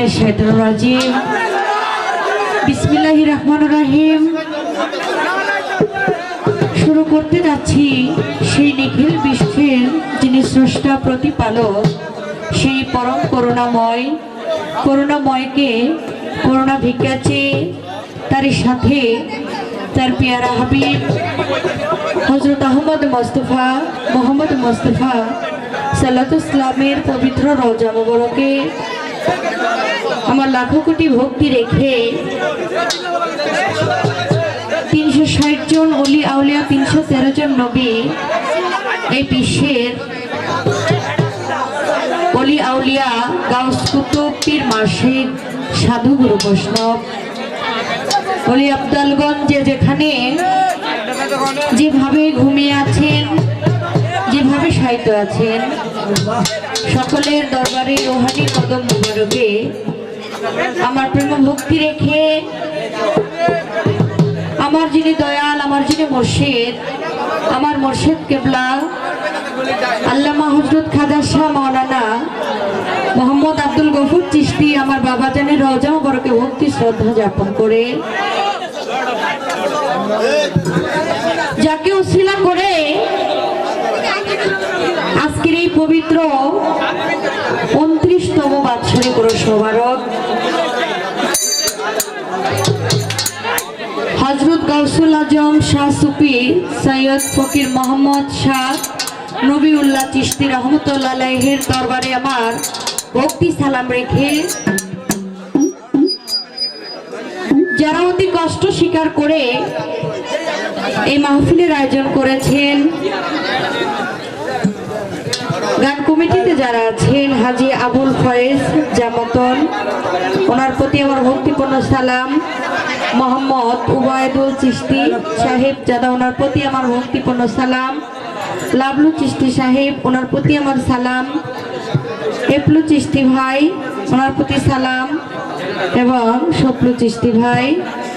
মিনাশ শাইতানির রাজিম। বিসমিল্লাহির রহমানির রহিম। শুরু করতে যাচ্ছি সেই নিখিল বিশ্বের যিনি স্রষ্টা প্রতিপালক, সেই পরম করুণাময়কে করুণা ভিক্ষা চেয়ে তারই সাথে তার পেয়ারা হাবিব হযরত মোহাম্মদ মুস্তাফা সাল্লাল্লাহু ইসলামের পবিত্র রওজা মুবারকে আমার লাখো কোটি ভক্তি রেখে 360 জন ওলি আউলিয়া 313 জন নবী এই বিশ্বের ওলি আউলিয়া গাউস কুতুব পীর মার্শিদ সাধু গুরু বৈষ্ণব ওলি আব্দালগণ যে যেখানে যেভাবে ঘুমিয়ে আছেন, যেভাবে শায়িত আছেন, সকলের দরবারে রোহানি কদম মুবারকে আমার প্রেম ভক্তি রেখে আমার যিনি দয়াল, আমার যিনি মুর্শিদ, আমার মুর্শিদ কেবলা আল্লামা হযরত খাজা শাহ মাওলানা মোহাম্মদ আব্দুল গফুর চিশতি আমার বাবা জানের রওজা মুবারকে ভক্তি শ্রদ্ধা জ্ঞাপন করে যাকে উসিলা করে আজকের এই পবিত্র 29তম বাৎসরিক উরুস মোবারক হযরত গাউসুল আজম শাহ সুফি সৈয়দ ফকির মোহাম্মদ শাহ নবিউল্লাহ চিশতি রহমতুল্লাহ আলাইহির দরবারে আমার ভক্তি সালাম রেখে যারা অতি কষ্ট স্বীকার করে এই মাহফিলের আয়োজন করেছেন, গান কমিটিতে যারা আছেন, হাজী আবুল ফয়েজ জামাতন, ওনার প্রতি আমার ভক্তিপূর্ণ সালাম। মোহাম্মদ উবায়দুল চিশতি সাহেব জাদা, ওনার প্রতি আমার ভক্তিপূর্ণ সালাম। লাবলু চিশতি সাহেব, ওনার প্রতি আমার সালাম। এপলু চিশতি ভাই, ওনার প্রতি সালাম। এবং সপলু চিশতি ভাই,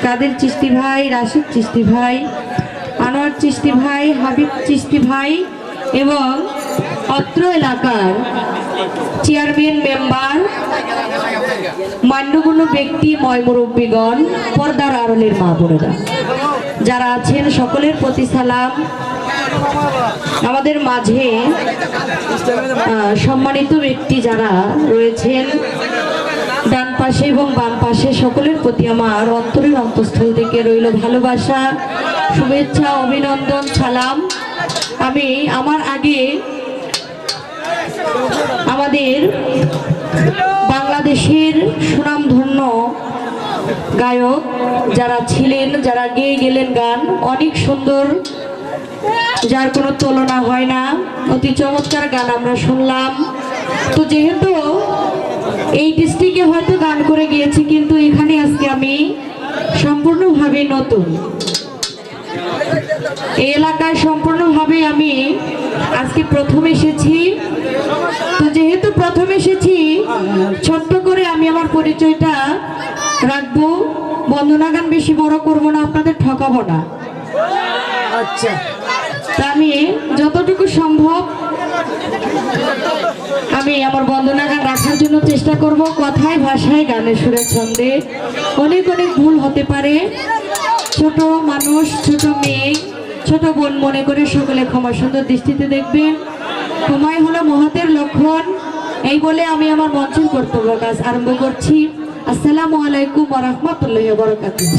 কাদের চিশতি ভাই, রাশিদ চিশতি ভাই, আনোয়ার চিশতি ভাই, হাবিব চিশতি ভাই এবং অত্র এলাকার চেয়ারম্যান মেম্বার, মান্যগণ্য ব্যক্তি, ময় মুরব্বীগণ, পর্দার আড়ালের মা বোনেরা যারা আছেন সকলের প্রতি সালাম। আমাদের মাঝে সম্মানিত ব্যক্তি যারা রয়েছেন ডান পাশে এবং বাম পাশে, সকলের প্রতি আমার অন্তরের অন্তঃস্থল থেকে রইল ভালোবাসা, শুভেচ্ছা, অভিনন্দন, সালাম। আমি আমার আগে আমাদের বাংলাদেশের সুনামধন্য গায়ক যারা ছিলেন, যারা গেয়ে গেলেন গান অনেক সুন্দর, যার কোনো তুলনা হয় না, অতি চমৎকার গান আমরা শুনলাম। তো যেহেতু এই ডিস্ট্রিক্টে হয়তো গান করে গিয়েছি, কিন্তু এখানে আজকে আমি সম্পূর্ণভাবে নতুন, এই এলাকায় সম্পূর্ণভাবে আমি আজকে প্রথম এসেছি। তো যেহেতু প্রথম এসেছি, ছোট্ট করে আমি আমার পরিচয়টা রাখবো। বন্দনা গান বেশি বড় করবো না, আপনাদের ঠকাবো না। আচ্ছা, তা আমি যতটুকু সম্ভব আমি আমার বন্দনা গান রাখার জন্য চেষ্টা করব। কথায় ভাষায় গানের সুরে ছন্দে অনেক অনেক ভুল হতে পারে। ছোট মানুষ, ছোট মেয়ে, ছোট বোন মনে করে সকলে ক্ষমা সুন্দর দৃষ্টিতে দেখবেন। ক্ষমাই হলো মহতের লক্ষণ। এই বলে আমি আমার মঞ্চের কর্তব্য কাজ আরম্ভ করছি। আসসালামু আলাইকুম ওয়া রাহমাতুল্লাহি ওয়া বারাকাতুহু।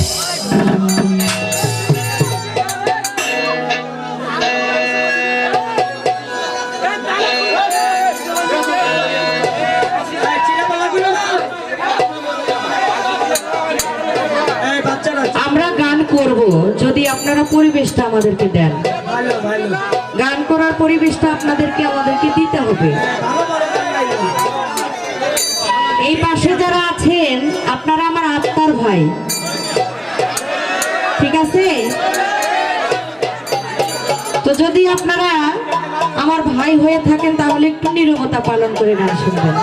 আমরা গান করব যদি আপনারা পরিবেশটা আমাদেরকে দেন। গান করার পরিবেশটা আমাদেরকে দিতে হবে। এই পাশে যারা আছেন আপনারা আমার আত্মার ভাই, ঠিক আছে? তো যদি আপনারা আমার ভাই হয়ে থাকেন তাহলে একটু নীরবতা পালন করে গান শুনবেন।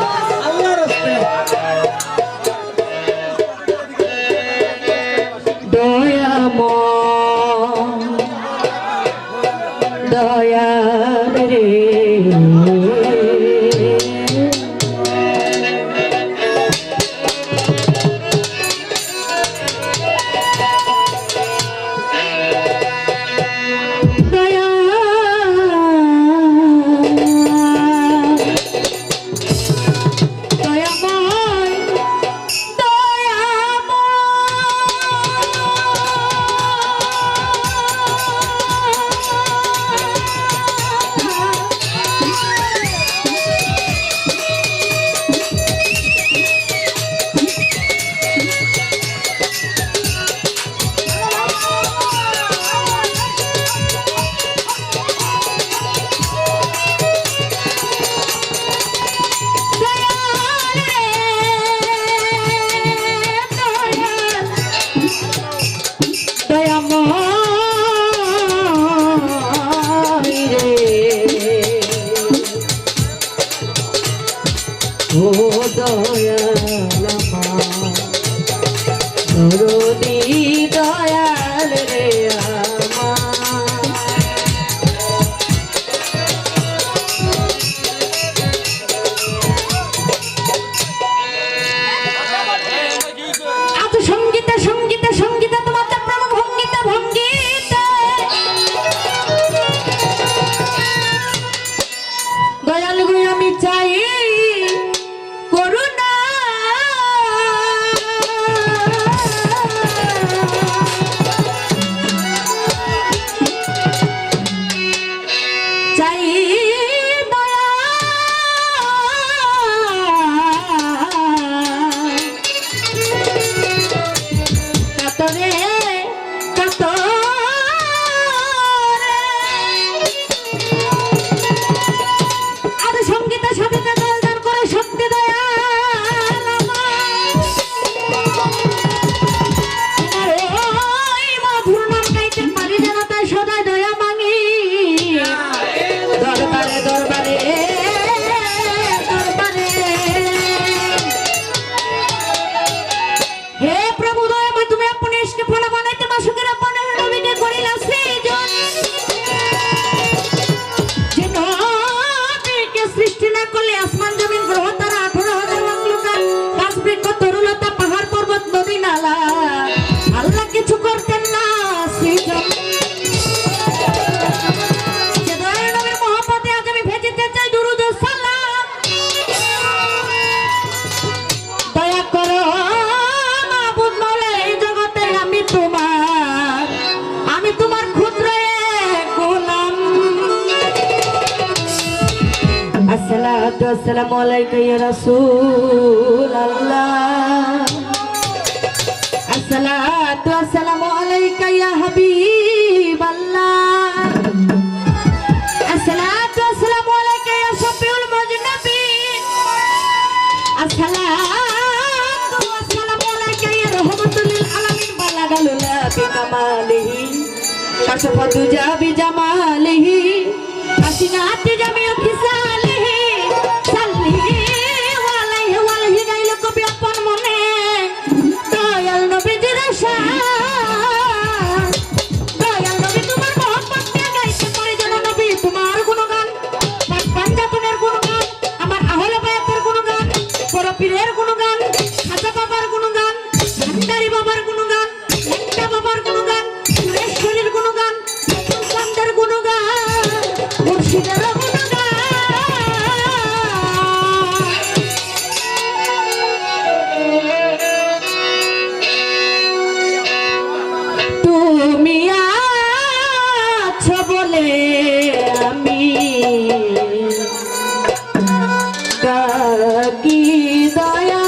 দয়া রে দরদি দয়াল রে আমার। আজ সঙ্গীতে সঙ্গীতে সঙ্গীতে তোমার প্রেম ভঙ্গিতে ভঙ্গিতে দয়াল গো আমি চাই করুণা চাই দয়া কাতরে কাতরে আর সঙ্গীতের সাথে দলদান করে শক্তি দয়াল আমার ওই মধুর নাম গাইতে পারি যেন তাই সদাই দয়া মাঙি দরবারে দরবারে দরবারে হে প্রভু দয়াময় তুমি আপনি ইশকে ফল বানাইতে মাসুকের আপনি নবীকে করিলা সৃজন যে নবীকে সৃষ্টি না করলে আসমান জমিন গ্রহ তারা 18,000 মাখলুকাত গাছ বৃক্ষ তরুলতা পাহাড় পর্বত নদী নালা আল্লাহ কিছু করতেন না সৃজন যে দয়ার নবীর মহব্বতে আজ আমি ভেজিতে চাই দুরুদ ও সালাম দয়া করো মাবুদ মৌলা এই জগতে আমি তোমার ক্ষুদ্র এক গোলাম আসসালাতু আসসালামু আলাইকা ইয়া রাসূল আল্লাহ আসসালাতু আসসালামু আলাইকা ইয়া হাবিব আল্লাহ আসসালাতু আসসালামু আলাইকা ইয়া শফিউল মুজনাবিন আসসালাতু আসসালামু আলাইকা ইয়া রাহমাতুল লিল আলামিন বালাগালুলা বিকামালিহি কাশফা দুজা বিজামালিহি হাসিনাতি জামিউ খিসালিহি সাল্লি আলাইহি ওয়ালাইহি গাইল কবি আপন মনে দয়াল নবীজির শান দয়াল নবী তোমার মহব্বত নিয়ে গাইতে পারি যেন নবী তোমার গুণগান পাক পাঞ্জাতনের গুণগান আমার আহলে বায়াতের গুণগান বড় পীরের গুণগান খাজা বাবার গুণগান ভান্ডারী বাবার গুণগান লেংটা বাবার গুণগান সুরেশ্বরীর গুণগান চন্দ্রের গুণগান মুর্শিদের গুণগান তুমি আছো বলে আমি ডাকি দয়া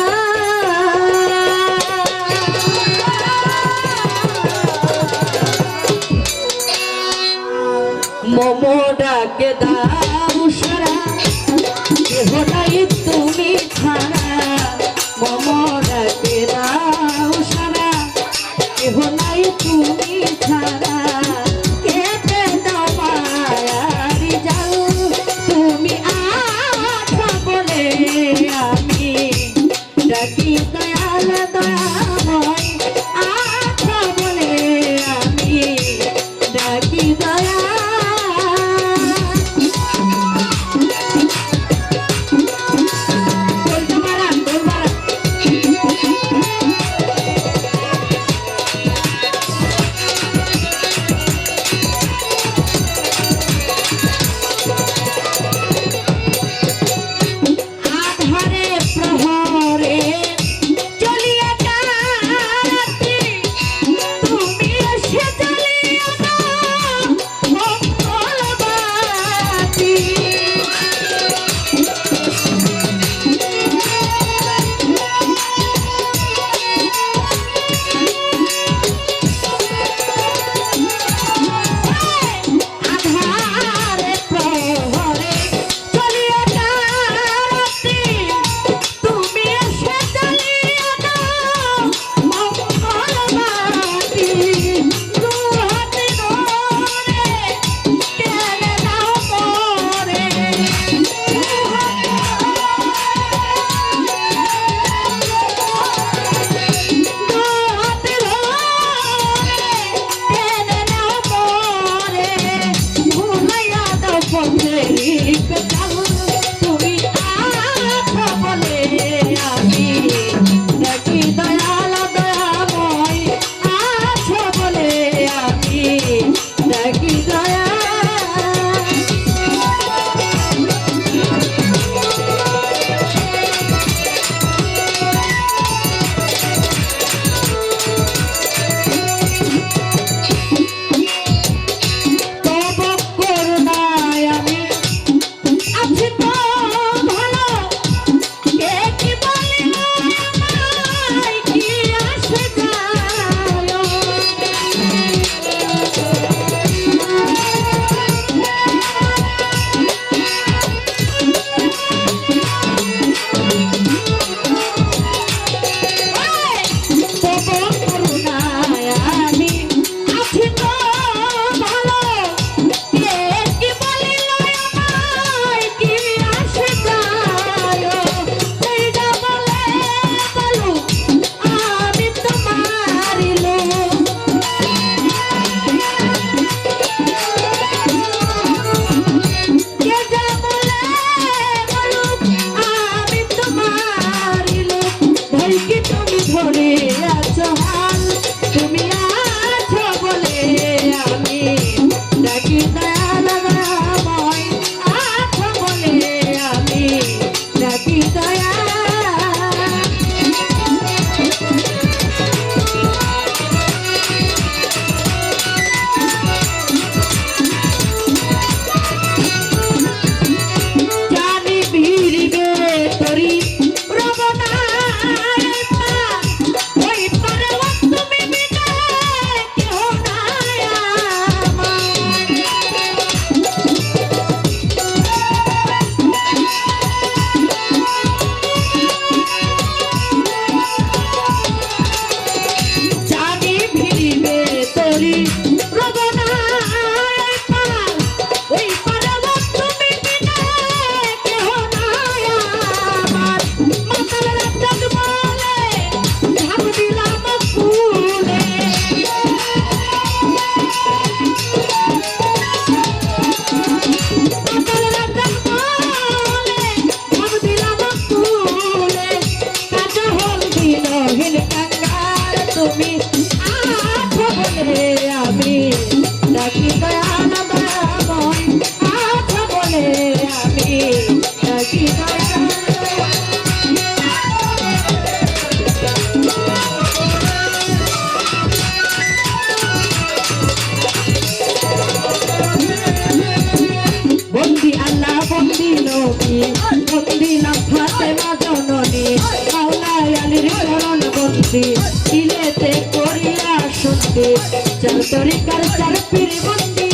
মোমো ডাকে দাও সারা কেহ নাই তুমি ছাড়া মোমো ডাকে দাও সারা কেহ নাই তুমি ছাড়া কেটে দাও মায়ারি জাল তুমি আছো বলে আমি ডাকি দয়াল দয়াময় আছো বলে আমি ডাকি দয়া রবনা এই পার ওই পারে তুমি বিনা কেহ নাই আমার মাতাল রাত বলে ঝাঁপ দিলাম ফুলে মাতাল রাত বলে ঝাঁপ দিলাম ফুলে কাজা হল দিনহীন কাঙ্গাল তুমি আছো বলে আমি ডাকি দয়াল দয়াময় আছো বলে আমি ডাকি দয়াল বন্দি আল্লাহ বন্দি নবী বন্দি নাম ফাতেমা জননী মাওলাই আলীর চরণ বন্দি দিলেতে করিয়া শুনতি চার তরিকার চার পীর বন্দি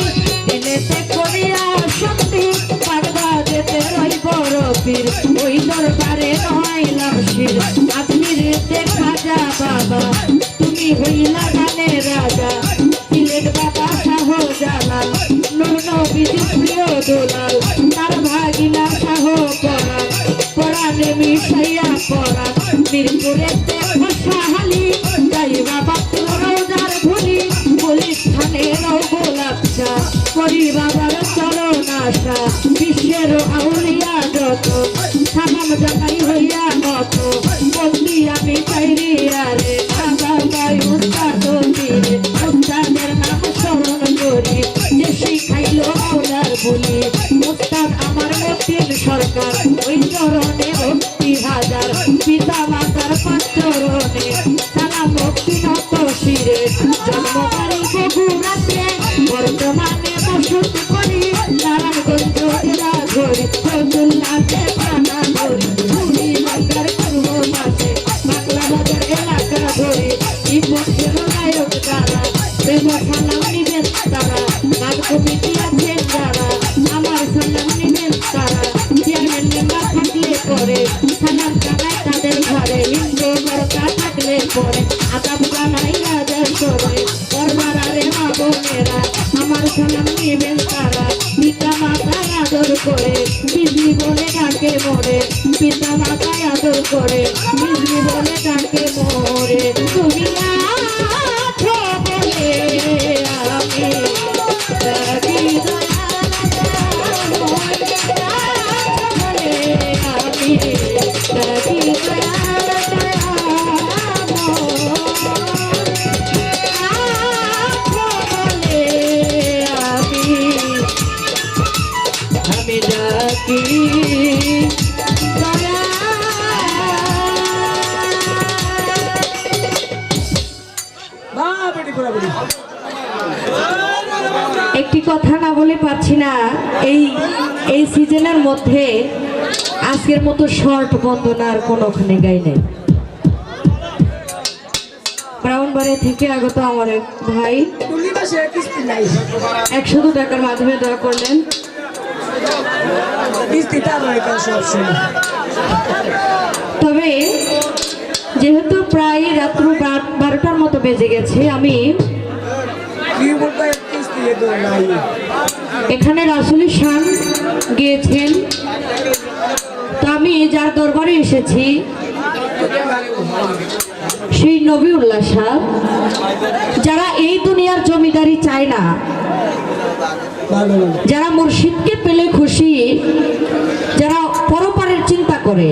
দিলেতে করিয়া শুনতি পারবা যেতে রই বড় পীর ওই দরবারে নয়লাম শির আপনি দেখা যা বাবা তুমি হইলা গানের রাজা সিলেট বাবা শাহ জালাল নূর নবীর প্রিয় দোলাল তার ভাগিনা শাহ পরাণ পরাণে মিশাইয়া পরাণ মিরপুরেতে খোশাহালি যাই বাবা রোজার ভুলি পুলিশ থানের গোলাপ চা করি বাবার চরণ আশা বিশ্বের আউলিয়া যত সালাম জানাই হইয়া মত বন্দি আমি চাইরি আরে বাবা ভাই উস্তাদ পীরে উস্তাদের নাম স্মরণ করি যে শিখাইলো আওলার বলি উস্তাদ আমার মতিন সরকার ওই চরণে ভক্তি হাজার পিতা মাতার পাঁচ চরণে সালাম ভক্তি নত শিরে জন্মকারী বগুড়াতে বর্তমানে বসত করি নারায়ণগঞ্জ জেলা ধরি ফজলুল্লাহকে পানা ধরি ভূমি বাংলার পূর্ব পাশে বাংলা বাজার এলাকা ধরি ইপক্ষের নায়ক যারা প্রেম সালাম নিবেন তারা নাগ কমিটি আছেন যারা আমার সালাম নিবেন তারা চেয়ারম্যান মেম্বার থাকলে পরে সালাম জানাই তাদের ঘরে হিন্দু বরকা থাকলে পরে আদাব জানাই রাজার করে পরবারে মা বোনেরা আমার সালাম নিবেন তারা পিতা মাতায় আদর করে বিজলি বলে ডাকে মরে পিতা মাতায় আদর করে বিজলি বলে ডাকে মরে তুমি আছো বলে আমি ডাকি দয়াল দয়াময় আছো বলে আমি ডাকি দয়াল দয়াময় আছো বলে আমি ডাকি দয়াল। একটি কথা না বলে পাচ্ছি না এই সিজনের মধ্যে আজকের মতো শর্ট বন্দনার কোনোখানে গাই নেই ব্রাউনবাড়ি থেকে আগত আমার এক ভাই 100 টাকার মাধ্যমে দয়া করলেন তবে যেহেতু প্রায় রাত্র 12টার মতো বেজে গেছে আমি এখানে রাসূল শান গিয়েছেন তো আমি যার দরবারে এসেছি সেই নবীউল্লাহ শাহ যারা এই দুনিয়ার জমিদারি চায় না যারা মুর্শিদকে পেলে খুশি যারা পরপারের চিন্তা করে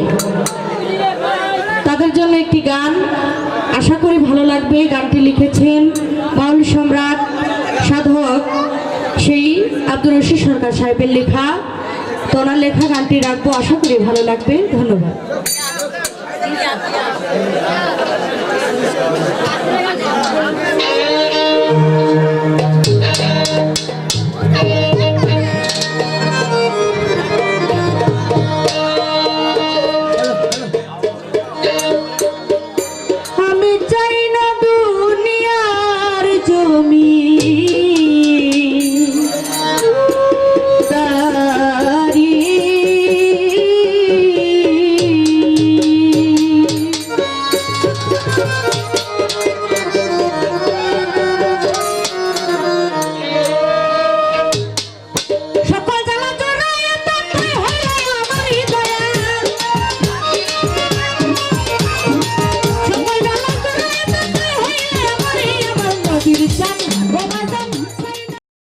তাদের জন্য একটি গান আশা করি ভালো লাগবে গানটি লিখেছেন বাউল সম্রাট সাধক সেই আব্দুর রশিদ সরকার সাহেবের লেখা তো ওনার লেখা গানটি রাখবো আশা করি ভালো লাগবে ধন্যবাদ